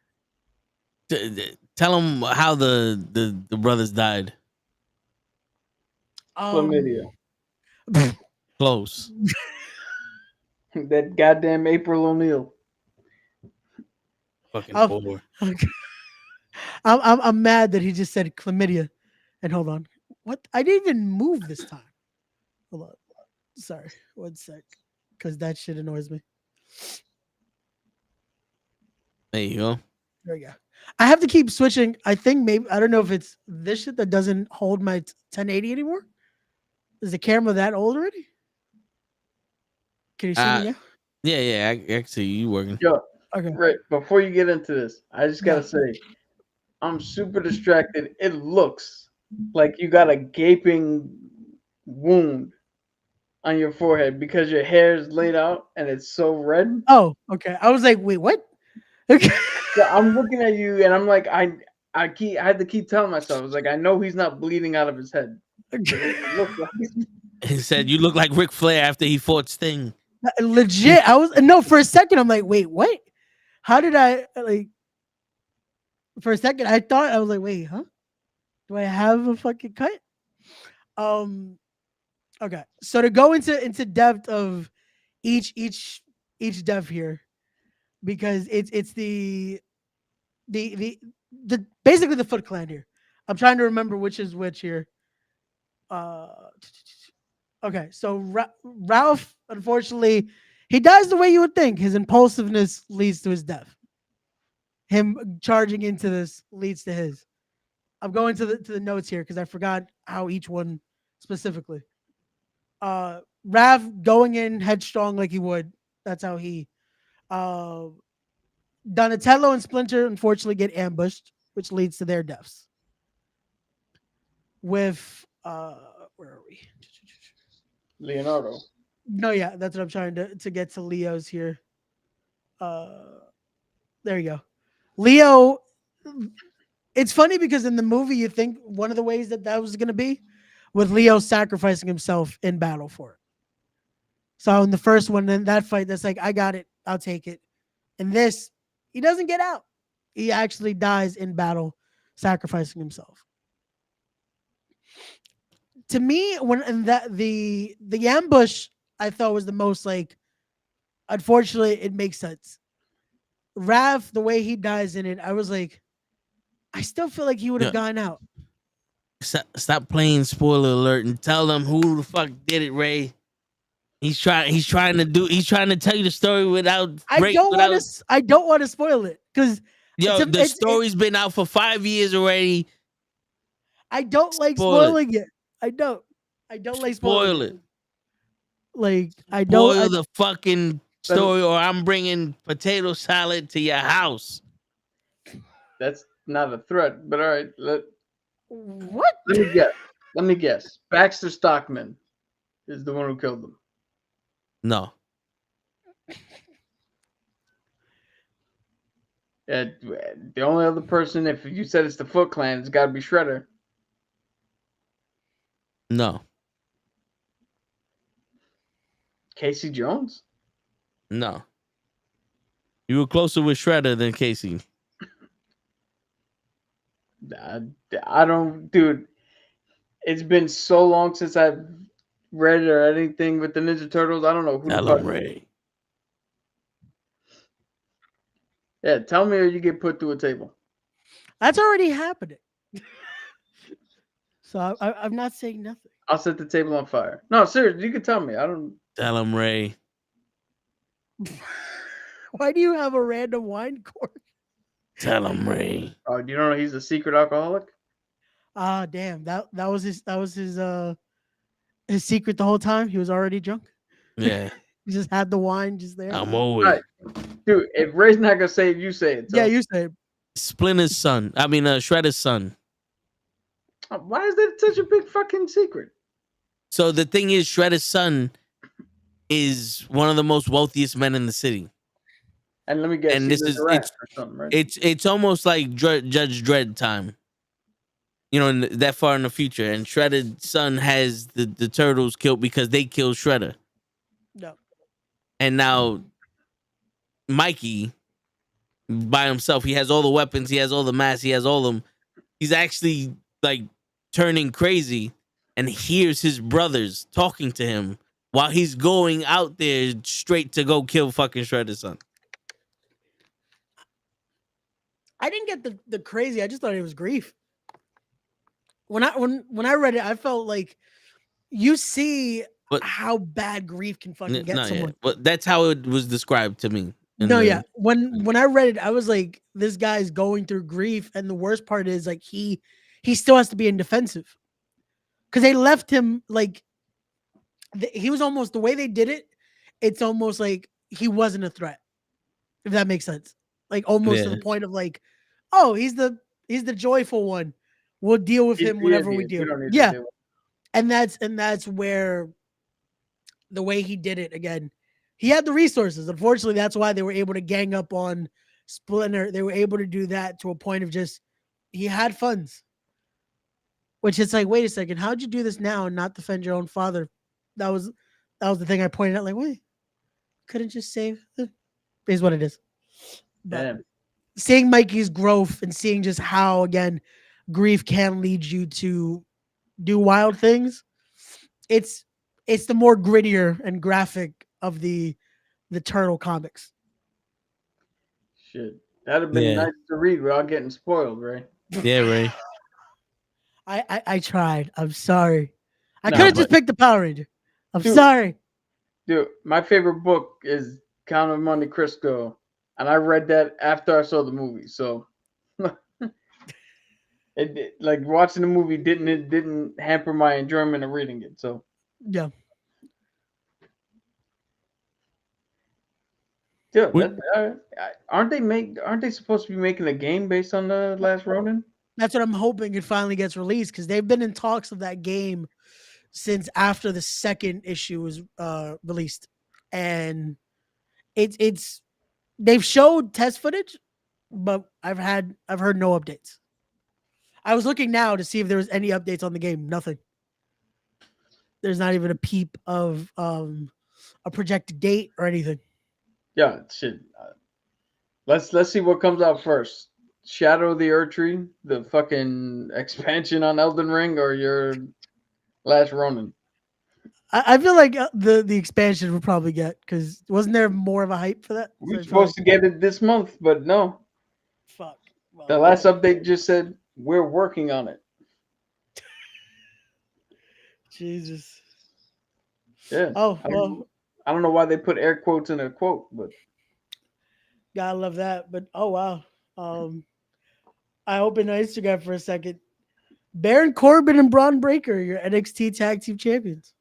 Tell them how the brothers died. Chlamydia. Close. That goddamn April O'Neil. Fucking poor. I'm mad that he just said chlamydia. And hold on, what? I didn't even move this time. Hold on, sorry, 1 sec, because that shit annoys me. There you go. There we go. I have to keep switching. I think maybe, I don't know if it's this shit that doesn't hold my 1080 anymore. Is the camera that old already? Can you see me now? Yeah. I see you working. Yo, Okay. right. Before you get into this, I just gotta say, I'm super distracted. It looks like you got a gaping wound on your forehead because your hair is laid out and it's so red. Oh, okay. I was like, wait, what? Okay. So I'm looking at you and I'm like, I had to keep telling myself, I was like, I know he's not bleeding out of his head. It looks like He said you look like Ric Flair after he fought Sting. Legit. I was no, for a second I'm like, wait, what? How did I like? For a second I thought, I was like, wait, huh? Do I have a fucking cut? Okay. So to go into depth of each dev here, because it's the basically the Foot Clan here. I'm trying to remember which is which here. Okay, so Ralph, unfortunately, he dies the way you would think. His impulsiveness leads to his death. Him charging into this leads to his. I'm going to the notes here because I forgot how each one specifically. Rav going in headstrong like he would. That's how he. Donatello and Splinter unfortunately get ambushed, which leads to their deaths. With where are we? Leonardo. No, yeah, that's what I'm trying to get to Leo's here. There you go. Leo, it's funny because in the movie you think one of the ways that was going to be with Leo sacrificing himself in battle for it. So in the first one, in that fight, that's like, I got it, I'll take it. In this, he doesn't get out. He actually dies in battle, sacrificing himself. To me, when the ambush, I thought was the most like. Unfortunately, it makes sense. Rav, the way he dies in it, I was like, I still feel like he would have gone out. Stop playing spoiler alert and tell them who the fuck did it, Ray. He's trying to tell you the story without. I don't want to spoil it because the story's been out for 5 years already. I don't like spoiling it. I don't like spoiling it. Like I don't spoil the fucking story, or I'm bringing potato salad to your house. That's not a threat, but all right. What? Let me guess. Baxter Stockman is the one who killed him. No. The only other person, if you said it's the Foot Clan, it's got to be Shredder. No. Casey Jones? No. You were closer with Shredder than Casey. I don't, dude. It's been so long since I've read or anything with the Ninja Turtles. I don't know who the fuck. Ray. Yeah, tell me or you get put through a table. That's already happening. So I'm not saying nothing. I'll set the table on fire. No, seriously, you can tell me. I don't. Tell him, Ray. Why do you have a random wine cork? Tell him, Ray. Oh, do you know he's a secret alcoholic? Ah, damn. That was his secret the whole time. He was already drunk. Yeah. He just had the wine just there. I'm always. Right. Dude, if Ray's not gonna say it, you say it. So. Yeah, you said. Splinter's son. I mean, Shredder's son. Why is that such a big fucking secret? So the thing is, Shredder's son is one of the most wealthiest men in the city. And let me guess, And this is right? it's almost like Judge Dredd time. You know, that far in the future. And Shredder's son has the turtles killed because they killed Shredder. No. And now Mikey, by himself, he has all the weapons, he has all the masks, he has all of them. He's actually like turning crazy and hears his brothers talking to him while he's going out there straight to go kill fucking Shredder's son. I didn't get the crazy. I just thought it was grief. When I read it, I felt like you see how bad grief can fucking get someone. Yeah. But that's how it was described to me. Yeah. When I read it, I was like, this guy's going through grief, and the worst part is like he still has to be in defensive because they left him like he was almost the way they did it. It's almost like he wasn't a threat, if that makes sense. Like almost to the point of like, oh, he's the joyful one. We'll deal with him whenever we do. Yeah, and that's where the way he did it again. He had the resources. Unfortunately, that's why they were able to gang up on Splinter. They were able to do that to a point of just he had funds. Which it's like, wait a second, how'd you do this now and not defend your own father? That was the thing I pointed out. Like, wait, couldn't just save. Is what it is. But seeing Mikey's growth and seeing just how again grief can lead you to do wild things. It's the more grittier and graphic of the Turtle comics. Shit, that'd have been nice to read without getting spoiled, Ray. Yeah, Ray. I tried. I'm sorry. I could have just picked the Power Ranger. I'm sorry. Dude, my favorite book is Count of Monte Cristo, and I read that after I saw the movie. So, like watching the movie didn't hamper my enjoyment of reading it. So, yeah. Dude, aren't they supposed to be making a game based on the Last Ronin? That's what I'm hoping it finally gets released because they've been in talks of that game since after the second issue was released, and it's they've showed test footage, but I've heard no updates. I was looking now to see if there was any updates on the game. Nothing. There's not even a peep of a projected date or anything. Yeah, shit. Let's see what comes out first. Shadow of the Erdtree, the fucking expansion on Elden Ring, or your Last Ronin? I feel like the expansion we'll probably get because wasn't there more of a hype for that? We're supposed to get it this month, but no. Fuck. Well, the last update just said we're working on it. Jesus. Yeah. Oh, well. I don't know why they put air quotes in a quote, but gotta love that. But oh wow. I opened Instagram for a second. Baron Corbin and Braun Breaker, your NXT Tag Team Champions.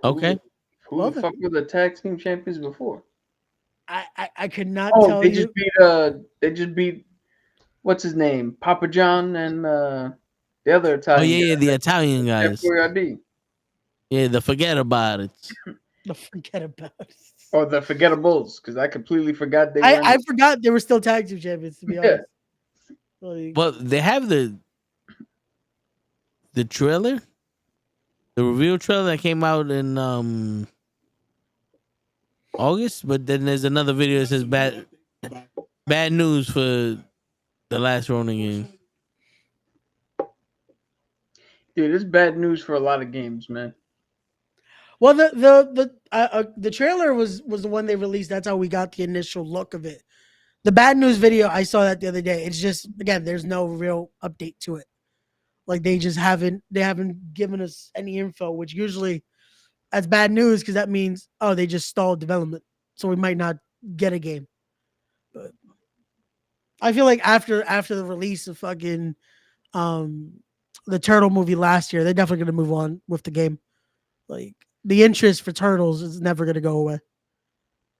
Okay. Who the fuck were the tag team champions before? I could not tell you. They just beat what's his name? Papa John and the other Italian. Oh yeah, the Italian guys. FYRD. Yeah, the forget about it. Forget about it. Or the Forgettables, because I completely forgot they were. I forgot they were still tag team champions. To be honest, like, Well, they have the trailer, the reveal trailer that came out in August, but then there's another video that says bad news for the last Ronin game. Dude, it's bad news for a lot of games, man. well, the trailer was the one they released. That's how we got the initial look of it. The bad news video, I saw that the other day. It's just, again, there's no real update to it. Like they haven't given us any info, which usually that's bad news because that means they just stalled development, so we might not get a game. But I feel like after the release of fucking the Turtle movie last year, they're definitely gonna move on with the game. Like the interest for Turtles is never gonna go away.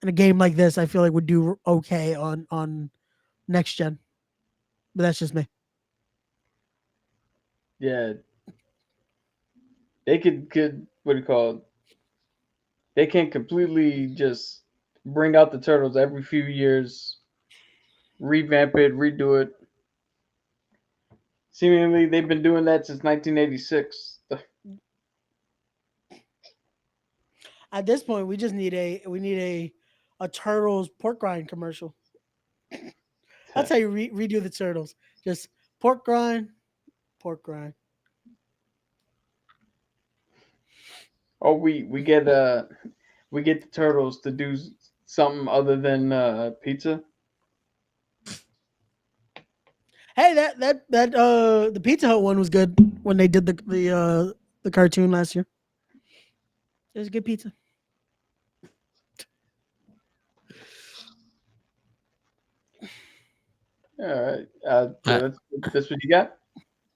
And a game like this, I feel like would do okay on next gen. But that's just me. Yeah. They could what do you call it? They can completely just bring out the Turtles every few years, revamp it, redo it. Seemingly, they've been doing that since 1986. At this point, we just need a Turtles pork rind commercial. That's how you redo the Turtles. Just pork rind. Oh, we get the Turtles to do something other than pizza. Hey, that the Pizza Hut one was good when they did the cartoon last year. It was good pizza. All right. That's what you got?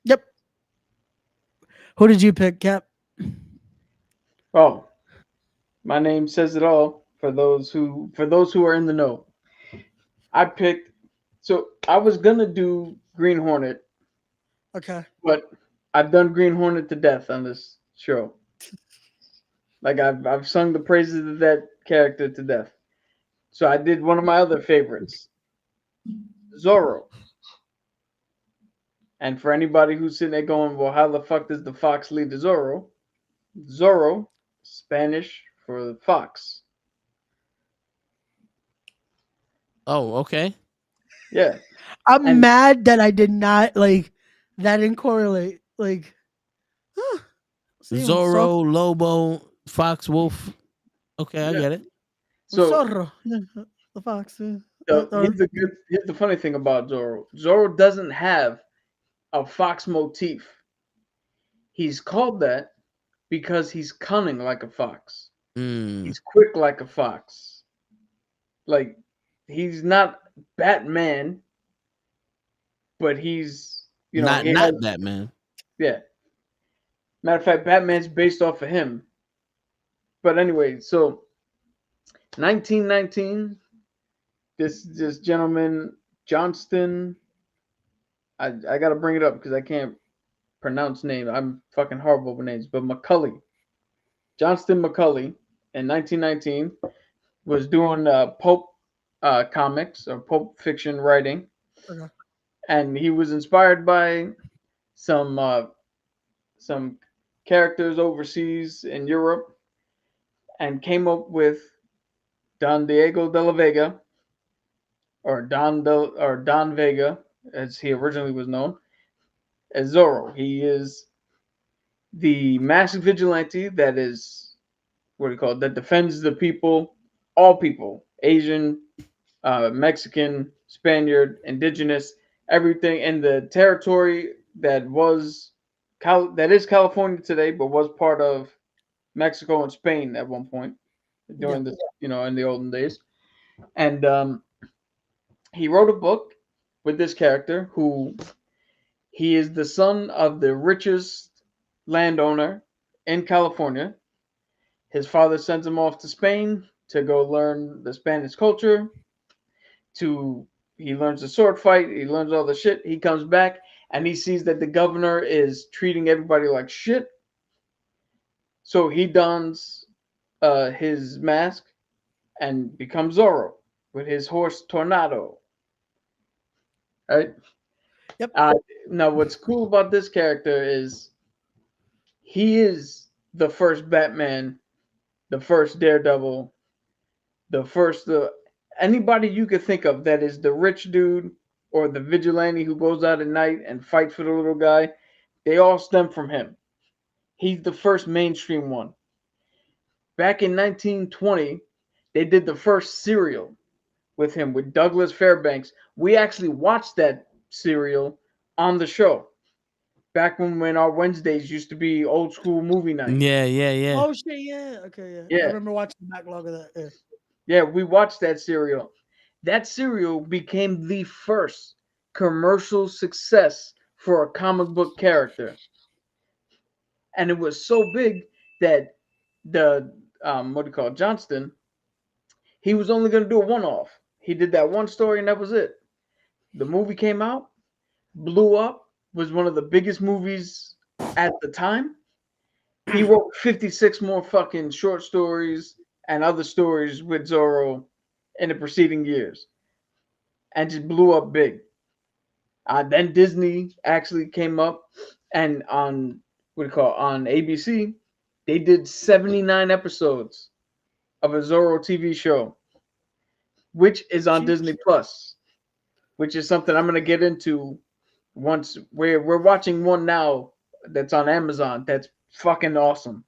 Yep. Who did you pick, Cap? Oh, my name says it all for those who are in the know. I picked. So I was gonna do Green Hornet. Okay. But I've done Green Hornet to death on this show. Like I've sung the praises of that character to death. So I did one of my other favorites, Zorro. And for anybody who's sitting there going, well, how the fuck does the fox lead to Zorro? Zorro, Spanish for the fox. Oh, okay. Yeah. I'm mad that I did not that didn't correlate. Zorro, Lobo, Fox, Wolf. Okay, I get it. So Zorro, the fox. here's the funny thing about Zorro. Zorro doesn't have a fox motif. He's called that because he's cunning like a fox. He's quick like a fox. Like he's not Batman, but he's not Batman. Yeah. Matter of fact, Batman's based off of him. But anyway, so 1919, this gentleman Johnston. I gotta bring it up because I can't pronounce name. I'm fucking horrible with names. But McCulley, Johnston McCulley, in 1919, was doing pulp comics or pulp fiction writing, and he was inspired by some characters overseas in Europe, and came up with Don Diego de la Vega, or Don Vega, as he originally was known, as Zorro. He is the masked vigilante that is that defends the people, all people, Asian, Mexican, Spaniard, indigenous, everything in the territory that is California today, but was part of Mexico and Spain at one point during this, in the olden days. And he wrote a book with this character who he is the son of the richest landowner in California. His father sends him off to Spain to go learn the Spanish culture. He learns the sword fight. He learns all the shit. He comes back and he sees that the governor is treating everybody like shit. So he dons his mask and becomes Zorro with his horse Tornado. Right? Yep. Now, what's cool about this character is he is the first Batman, the first Daredevil, the first anybody you could think of that is the rich dude or the vigilante who goes out at night and fights for the little guy. They all stem from him. He's the first mainstream one. Back in 1920, they did the first serial with him with Douglas Fairbanks. We actually watched that serial on the show. Back when our Wednesdays used to be old school movie night. Yeah. Oh shit, yeah. Okay, yeah. I remember watching the backlog of that. Yeah, we watched that serial. That serial became the first commercial success for a comic book character. And it was so big that the Johnston, he was only going to do a one-off. He did that one story and that was it. The movie came out, blew up, was one of the biggest movies at the time. He wrote 56 more fucking short stories and other stories with Zorro in the preceding years and just blew up big. Then Disney actually came up and on on ABC, they did 79 episodes of a Zorro TV show, which is on Disney Plus, which is something I'm going to get into once we're watching one now that's on Amazon. That's fucking awesome.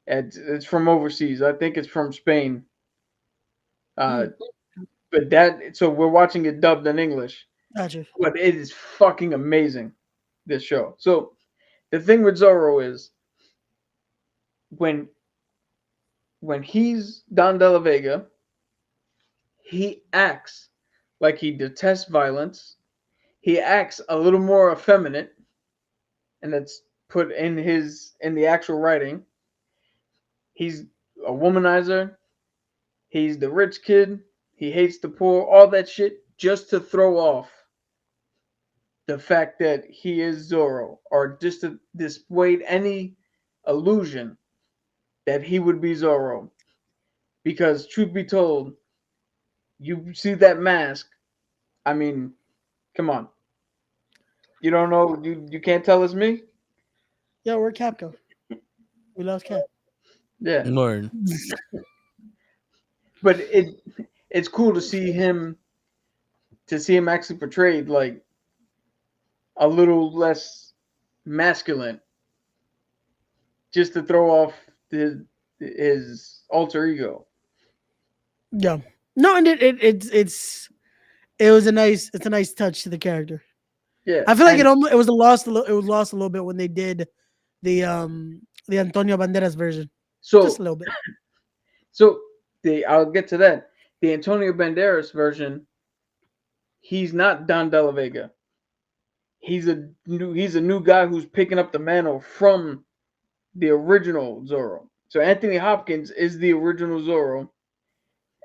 It's from overseas. I think it's from Spain. But so we're watching it dubbed in English. Gotcha. But it is fucking amazing, this show. So the thing with Zorro is when he's Don De La Vega, he acts like he detests violence. He acts a little more effeminate, and that's put in the actual writing. He's a womanizer. He's the rich kid. He hates the poor. All that shit just to throw off the fact that he is Zorro, or just to dissuade any illusion that he would be Zorro. Because truth be told, you see that mask. I mean, come on. You don't know? You can't tell it's me? Yeah, we're Capcom. We lost Cap. Yeah. Lord. But it's cool to see him actually portrayed like a little less masculine, just to throw off his alter ego. Yeah. No, and it's a nice touch to the character. Yeah. I feel like it was lost a little bit when they did the Antonio Banderas version. So just a little bit. So I'll get to that. The Antonio Banderas version, he's not Don De La Vega. He's a new guy who's picking up the mantle from the original Zorro. So Anthony Hopkins is the original Zorro,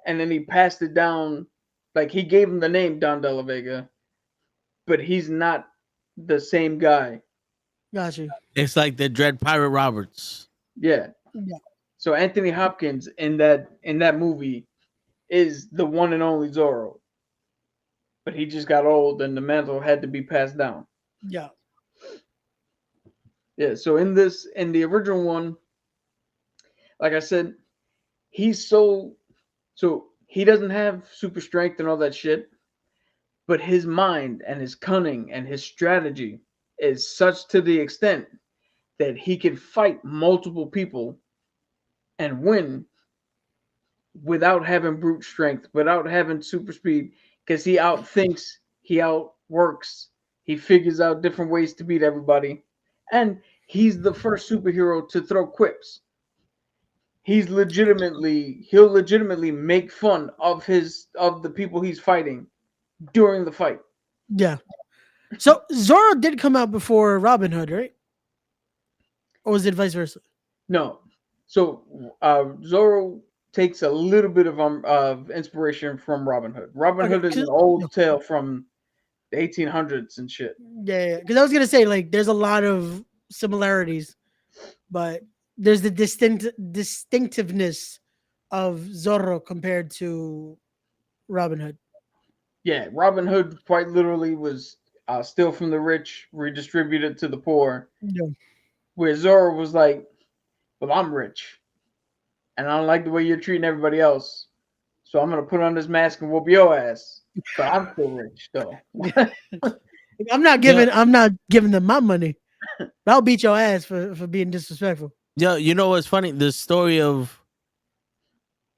and then he passed it down, like he gave him the name Don De La Vega, but he's not the same guy. Gotcha. It's like the Dread Pirate Roberts. Yeah. So Anthony Hopkins in that movie is the one and only Zorro. But he just got old and the mantle had to be passed down. Yeah. Yeah, so in the original one, like I said, he's so he doesn't have super strength and all that shit, but his mind and his cunning and his strategy is such to the extent that he can fight multiple people and win without having brute strength, without having super speed, because he outthinks, he outworks, he figures out different ways to beat everybody, and he's the first superhero to throw quips. He'll legitimately make fun of the people he's fighting during the fight. Yeah. So Zorro did come out before Robin Hood, right? Or was it vice versa? No. So Zorro takes a little bit of inspiration from Robin Hood. Robin Hood is an old tale from the 1800s and shit. Yeah. Because I was gonna say, like, there's a lot of similarities, but there's the distinctiveness of Zorro compared to Robin Hood. Yeah, Robin Hood quite literally was steal from the rich, redistribute it to the poor. Yeah. Where Zorro was like, "Well, I'm rich, and I don't like the way you're treating everybody else, so I'm gonna put on this mask and whoop your ass. But I'm still rich, though." I'm not giving them my money. But I'll beat your ass for being disrespectful. Yo, you know what's funny? The story of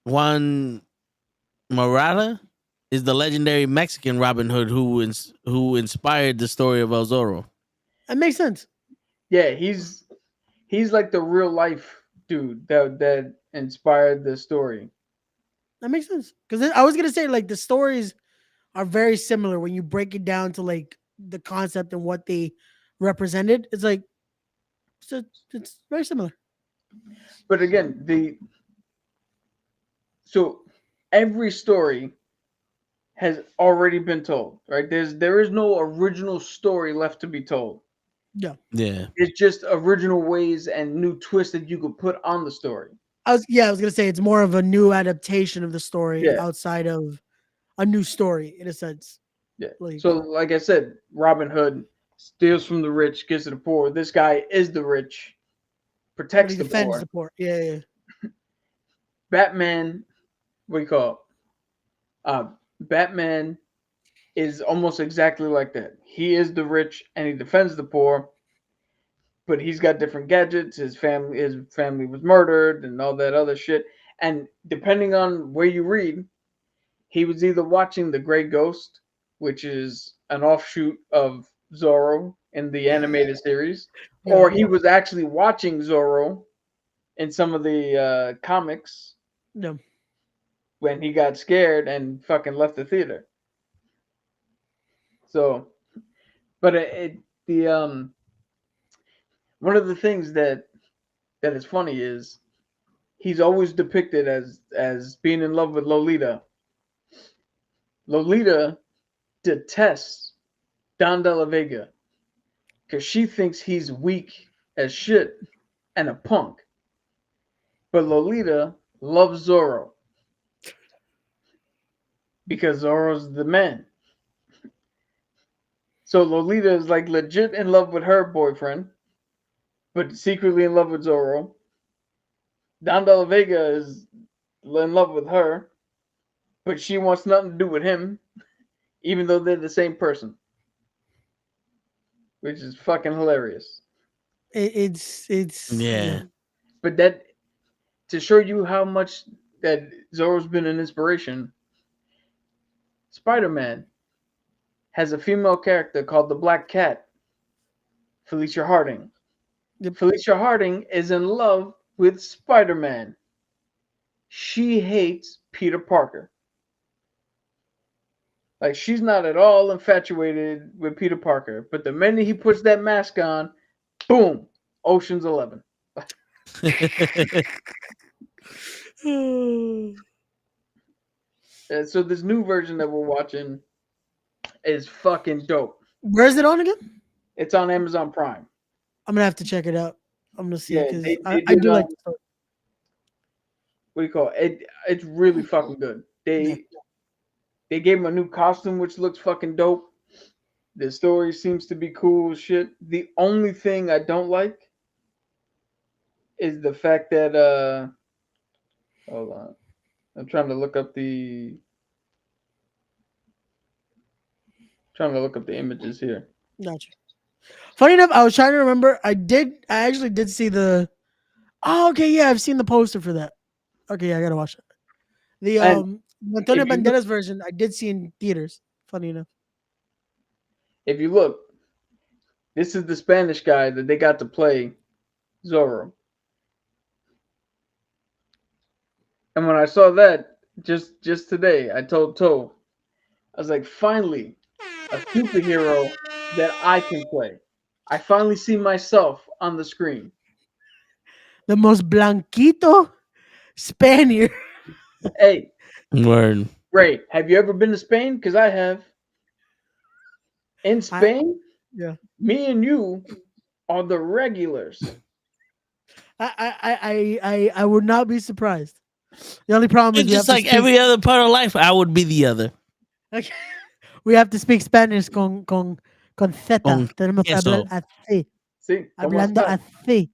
Juan Morada is the legendary Mexican Robin Hood who inspired the story of El Zorro. That makes sense. Yeah, he's like the real life dude that inspired the story. That makes sense. Because I was gonna say like the stories are very similar when you break it down to like the concept and what they represented. It's like it's very similar. But again, so every story has already been told, right? There is no original story left to be told. Yeah. It's just original ways and new twists that you could put on the story. I was gonna say it's more of a new adaptation of the story outside of a new story in a sense. Yeah. So like I said, Robin Hood steals from the rich, gives to the poor. This guy is the rich, protects the defends poor. the poor. Yeah. Batman, what do you call it? Batman is almost exactly like that. He is the rich and he defends the poor, but he's got different gadgets. His family was murdered and all that other shit. And depending on where you read, he was either watching The Grey Ghost, which is an offshoot of Zorro in the animated series, or he was actually watching Zorro in some of the comics. No. When he got scared and fucking left the theater. So, but one of the things that is funny is he's always depicted as being in love with Lolita. Lolita detests Don De La Vega because she thinks he's weak as shit and a punk. But Lolita loves Zorro because Zorro's the man. So Lolita is like legit in love with her boyfriend, but secretly in love with Zorro. Don De La Vega is in love with her, but she wants nothing to do with him, even though they're the same person. Which is fucking hilarious. It's Yeah. But that, to show you how much that Zorro's been an inspiration, Spider-Man has a female character called the Black Cat, Felicia Harding. Felicia Harding is in love with Spider-Man. She hates Peter Parker. Like, she's not at all infatuated with Peter Parker, but the minute he puts that mask on, boom, Ocean's 11. So this new version that we're watching is fucking dope. Where's it on again? It's on Amazon Prime. I'm gonna have to check it out. I'm gonna see because they I do like the story. What do you call it? It's really fucking good. They gave him a new costume, which looks fucking dope. The story seems to be cool as shit. The only thing I don't like is the fact that hold on. I'm trying to look up the images here. Gotcha. Funny enough, I was trying to remember. I actually did see the. Oh, okay, yeah, I've seen the poster for that. Okay, yeah, I gotta watch it. The Antonio Banderas version I did see in theaters. Funny enough. If you look, this is the Spanish guy that they got to play Zorro. And when I saw that just today, I told Toe, I was like, finally, a superhero that I can play. I finally see myself on the screen. The most blanquito Spaniard. Hey. Word. Ray, have you ever been to Spain? Because I have. In Spain, yeah, me and you are the regulars. I would not be surprised. The only problem is It's we have just to like speak, every other part of life, I would be the other. okay, we have to speak Spanish con Z. Con Tenemos que hablar queso. así, Sí, ¿cómo hablando está? así.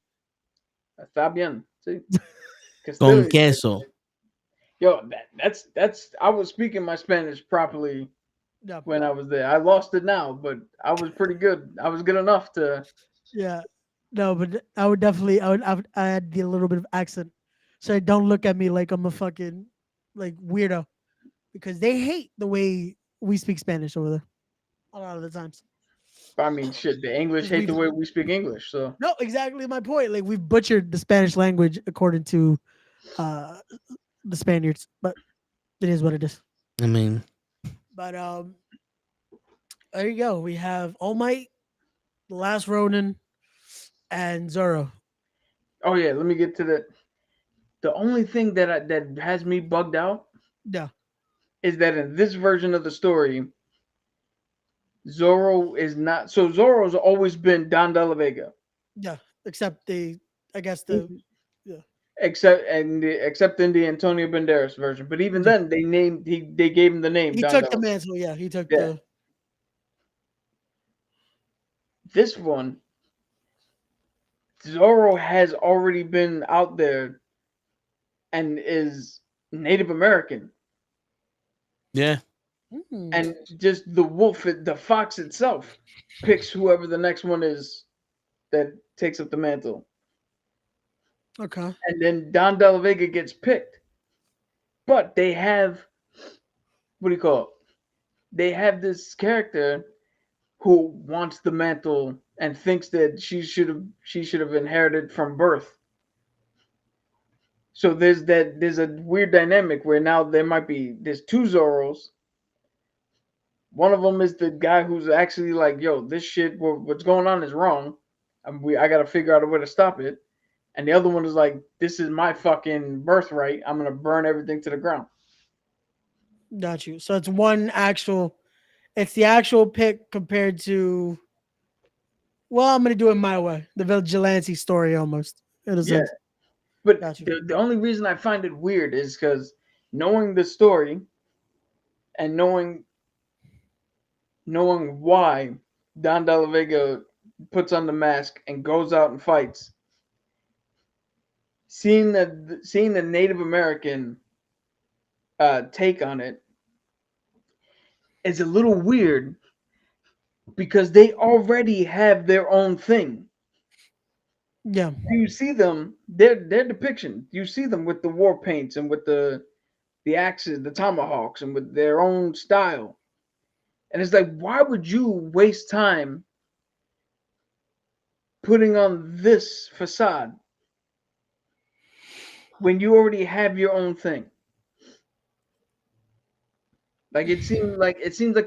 Está bien. Sí. Con Castillo. queso. Yo, that's. I was speaking my Spanish properly Yeah, when I was there. I lost it now, but I was pretty good. I was good enough to. yeah. No, but I would definitely, I would add the little bit of accent, so don't look at me like I'm a fucking like weirdo, because they hate the way we speak Spanish over there a lot of the times. I mean, shit. The English 'Cause hate the we've way we speak English. So no, exactly my point. Like we've butchered the Spanish language according to uh the Spaniards, but it is what it is. I mean, But there you go. We have All Might, The Last Ronin, and Zoro. oh yeah, let me get to the. The only thing that has me bugged out Yeah, is that in this version of the story, Zoro is not. So Zoro's always been Don De La Vega, yeah. Except I guess the except in the Antonio Banderas version. But even then, they gave him the name he Don took De the La. mantle. Yeah, he took Yeah. the. This one, Zoro has already been out there and is Native American, yeah. and just the fox itself, picks whoever the next one is that takes up the mantle. Okay. And then Don De La Vega gets picked. But they have, what do you call it? They have this character who wants the mantle and thinks that she should have inherited from birth. So there's a weird dynamic where now there's two Zoros. One of them is the guy who's actually like, yo, this shit, what's going on is wrong. I got to figure out a way to stop it. And the other one is like, this is my fucking birthright. I'm gonna burn everything to the ground. Got you. So it's it's the actual pick compared to. Well, I'm gonna do it my way. The vigilante story, almost in a Yeah. sense. But Got you. the only reason I find it weird is because knowing the story and knowing why Don De La Vega puts on the mask and goes out and fights, seeing the Native American take on it is a little weird because they already have their own thing. Yeah. You see them, their depiction. You see them with the war paints and with the axes, the tomahawks, and with their own style. And it's like, why would you waste time putting on this facade when you already have your own thing? Like it seems like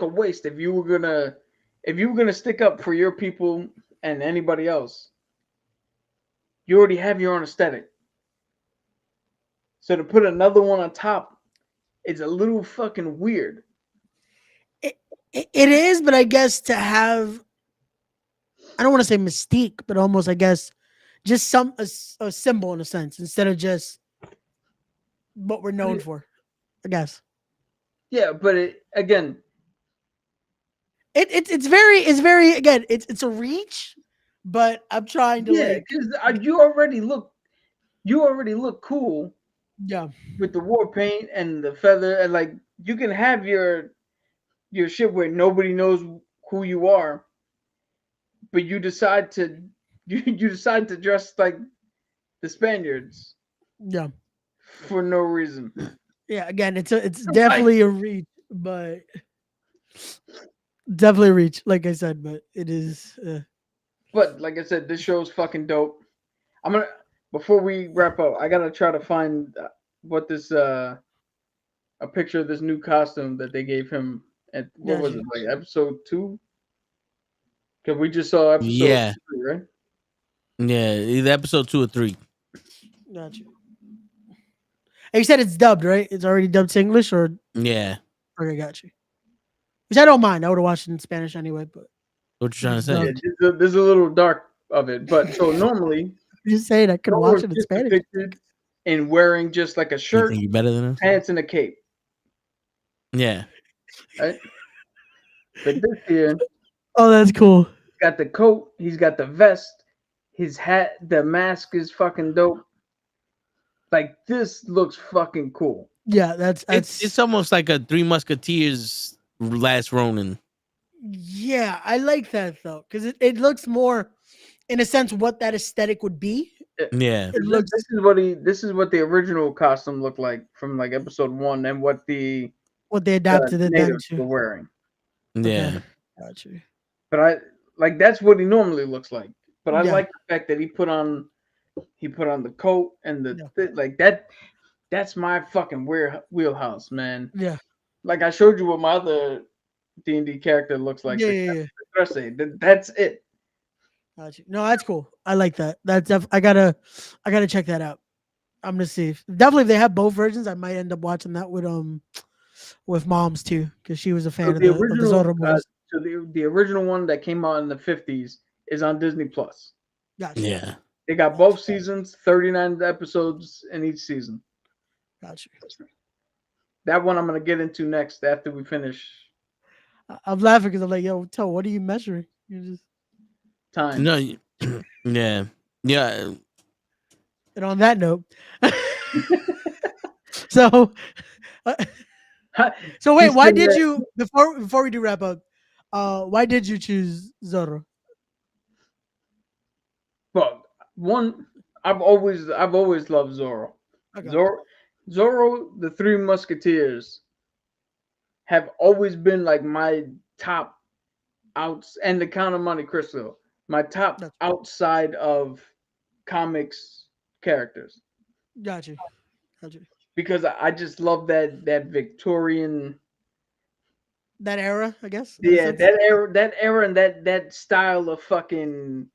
a waste if you were gonna stick up for your people and anybody else. You already have your own aesthetic. So to put another one on top is a little fucking weird. It is, but I guess to have, I don't want to say mystique, but almost, I guess, just a symbol in a sense instead of just what we're known for. I guess. Yeah, but again, it's very again it's a reach, but I'm trying to because you already look cool. Yeah. With the war paint and the feather, and like you can have your shit where nobody knows who you are, but you decide to dress like the Spaniards. Yeah. For no reason. Yeah, again, it's definitely a reach, but definitely a reach, like I said, but it is. But like I said, this show's fucking dope. Before we wrap up, I gotta try to find what this a picture of this new costume that they gave him at what was it, like episode 2? Because we just saw episode 3, right? Yeah, either episode 2 or 3. Got you. And you said it's dubbed, right? It's already dubbed to English, or yeah. Okay, got you. Which I don't mind. I would have watched it in Spanish anyway. But what you trying to say? Yeah, there's a little dark of it, but so normally just saying I could Zorro watch is it in just Spanish. depicted in wearing just like a You shirt, think you better than us? pants, and a cape. Yeah. Right? But this here, Oh, that's cool. he's got the coat, he's got the vest, his hat, the mask is fucking dope. Like this looks fucking cool. Yeah, that's It's almost like a Three Musketeers Last Ronin. yeah, I like that though because it looks more, in a sense, what that aesthetic would be. Yeah. It looks This is what the original costume looked like from like episode 1, and what the what they adapted it then natives were to. wearing. Yeah. Gotcha. But I like that's what he normally looks like. But I Yeah. like the fact that he put on the coat and the Yeah. like that. That's my fucking wheelhouse, man. Yeah. Like I showed you what my other D&D character looks like. Yeah. That's it. Gotcha. No, that's cool. I like that. I gotta check that out. I'm gonna see. Definitely, if they have both versions, I might end up watching that with Moms too, because she was a fan of the Zorro boys. So the original one that came out in the 50s is on Disney Plus. Gotcha. Yeah. They got both seasons, 39 episodes in each season. Gotcha. That one I'm gonna get into next after we finish I'm laughing because I'm like, yo, Toe, what are you measuring? You just time. No. Yeah. Yeah. and on that note, so so wait, He's why been did there- you before we do wrap up? Why did you choose Zorro? Well, one, I've always loved Zorro. Okay. Zorro, the Three Musketeers have always been like my top outs, and the Count of Monte Cristo, my top outside of comics characters. Gotcha. Because I just love that Victorian, That era, I guess. yeah, that era, and that style of fucking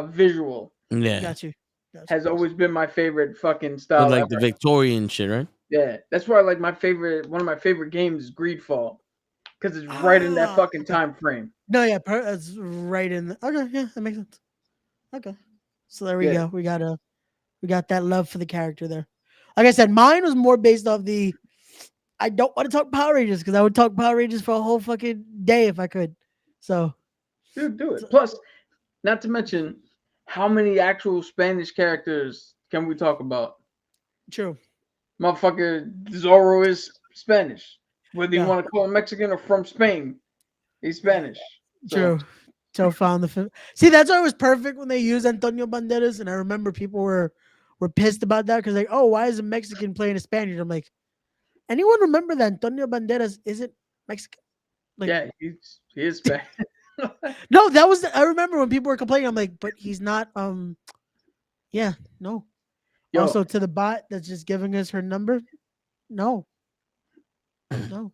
visual Yeah. Gotcha. has always been my favorite fucking Or style. like ever. the Victorian shit, right? Yeah, that's why I like one of my favorite games is Greedfall, because it's right in that fucking time frame. No, yeah, that's right in. Okay, yeah, that makes sense. Okay, so there we Yeah. go. We got that love for the character there. Like I said, mine was more based off the. I don't want to talk Power Rangers because I would talk Power Rangers for a whole fucking day if I could. So, Dude, do it. Plus, not to mention, how many actual Spanish characters can we talk about? true. Motherfucker, Zorro is Spanish. Whether you Yeah. want to call him Mexican or from Spain, he's Spanish. True. So found the film. See, that's why it was perfect when they used Antonio Banderas, and I remember people were pissed about that because like, oh, why is a Mexican playing a Spaniard? I'm like, anyone remember that Antonio Banderas isn't Mexican? Like, Yeah, he is Spanish. no, that was. I remember when people were complaining. I'm like, but he's not. Yeah, no. Yo. Also, to the bot that's just giving us her number, no.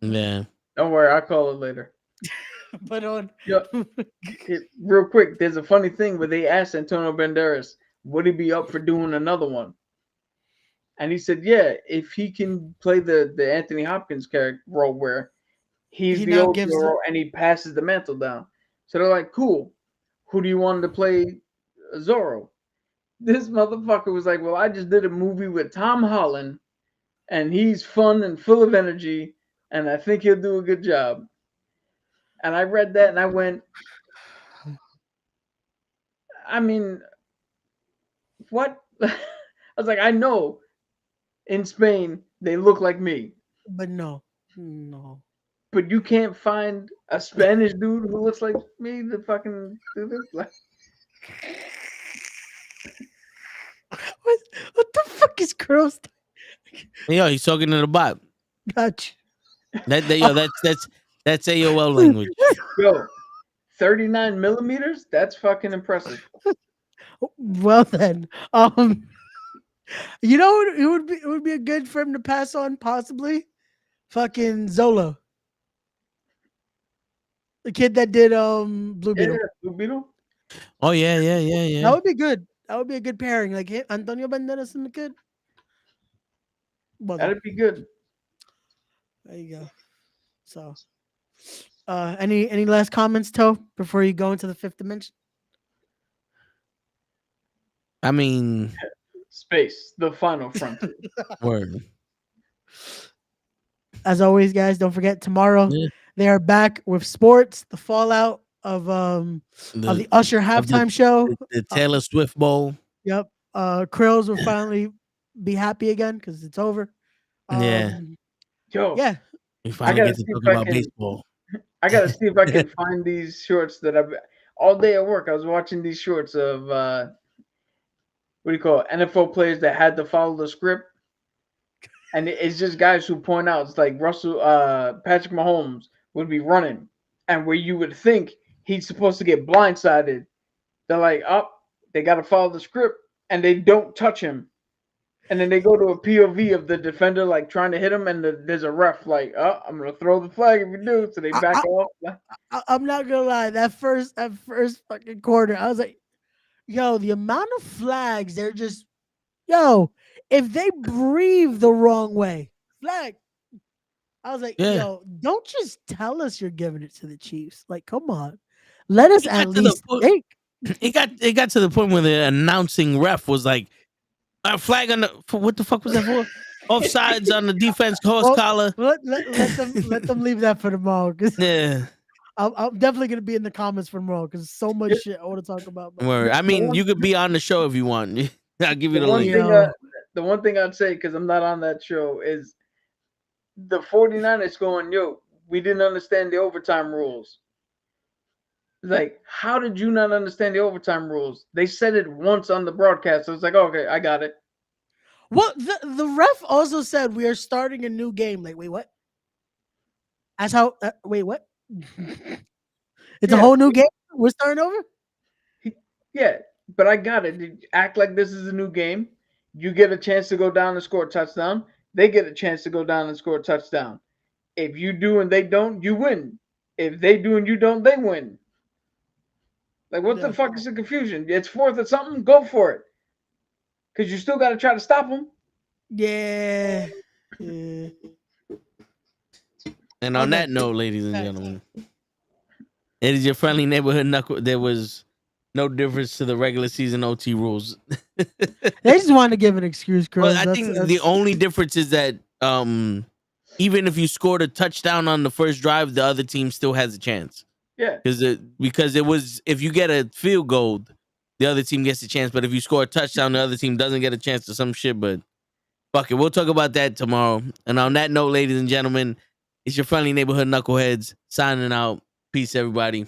Yeah. Don't worry, I'll call it later. But on. Yo, real quick, there's a funny thing where they asked Antonio Banderas, would he be up for doing another one? And he said, yeah, if he can play the Anthony Hopkins character role where he's He the now old gives Zorro and he passes the mantle down. So they're like, cool. Who do you want to play Zorro? This motherfucker was like, well, I just did a movie with Tom Holland, and he's fun and full of energy, and I think he'll do a good job. And I read that and I went, I mean, what? I was like, I know in Spain they look like me, But no. but you can't find a Spanish dude who looks like me to fucking do this. Like, What the fuck is girls? Yo, he's talking to the bot. Gotcha. That's AOL language. yo, 39 millimeters? That's fucking impressive. Well then, you know, it would be a good for him to pass on possibly, fucking Zola, the kid that did Blue Beetle. Yeah, Blue Beetle. Oh yeah. That would be good. That would be a good pairing, like Antonio Banderas and the kid. Well, That'd be good. there you go. So, any last comments, Toe, before you go into the fifth dimension? I mean, Space, the final frontier. word. As always, guys, don't forget tomorrow Yeah. they are back with sports. The fallout of the Usher halftime show. The Taylor Swift Bowl. Yep. Krills will finally be happy again because it's over. Yeah. Yo, Yeah. We finally gotta get to see talk if I about can- baseball. I gotta see if I can find these shorts that I've all day at work. I was watching these shorts of what do you call it? NFL players that had to follow the script, and it's just guys who point out it's like Patrick Mahomes would be running, and where you would think he's supposed to get blindsided, they're like, oh, they got to follow the script, and they don't touch him. And then they go to a POV of the defender like trying to hit him, and there's a ref like, "Oh, I'm gonna throw the flag if you do." So they back off. I'm not gonna lie. That first fucking quarter, I was like, "Yo, the amount of flags they're just, yo, if they breathe the wrong way, flag." I was like, Yeah. "Yo, don't just tell us you're giving it to the Chiefs. Like, come on, let us at least think." It got to the point where the announcing ref was like, "A flag on the what the fuck was that for? Offsides on the defense horse collar." Let them leave that for tomorrow. Cause Yeah. I'm definitely gonna be in the comments for tomorrow because so much shit I want to talk about. Word. I mean, you could be on the show if you want. I'll give you the link. The one thing I'd say, because I'm not on that show, is the 49ers going, yo, we didn't understand the overtime rules. Like, how did you not understand the overtime rules? They said it once on the broadcast. So it's like, okay, I got it. Well, the ref also said we are starting a new game. Like, wait, what? That's how. Wait, what? It's a whole new game. We're starting over. Yeah, but I got it. Act like this is a new game. You get a chance to go down and score a touchdown. They get a chance to go down and score a touchdown. If you do and they don't, you win. If they do and you don't, they win. Like, what the fuck is the confusion? It's fourth or something. Go for it. Because you still got to try to stop them. Yeah. And on that note, ladies and gentlemen, it is your friendly neighborhood Nukkle. There was no difference to the regular season OT rules. They just wanted to give an excuse, Chris. Well, I think the only difference is that even if you scored a touchdown on the first drive, the other team still has a chance. Yeah. Because it was, if you get a field goal, the other team gets a chance. But if you score a touchdown, the other team doesn't get a chance to some shit. But fuck it, we'll talk about that tomorrow. And on that note, ladies and gentlemen, it's your friendly neighborhood knuckleheads signing out. Peace, everybody.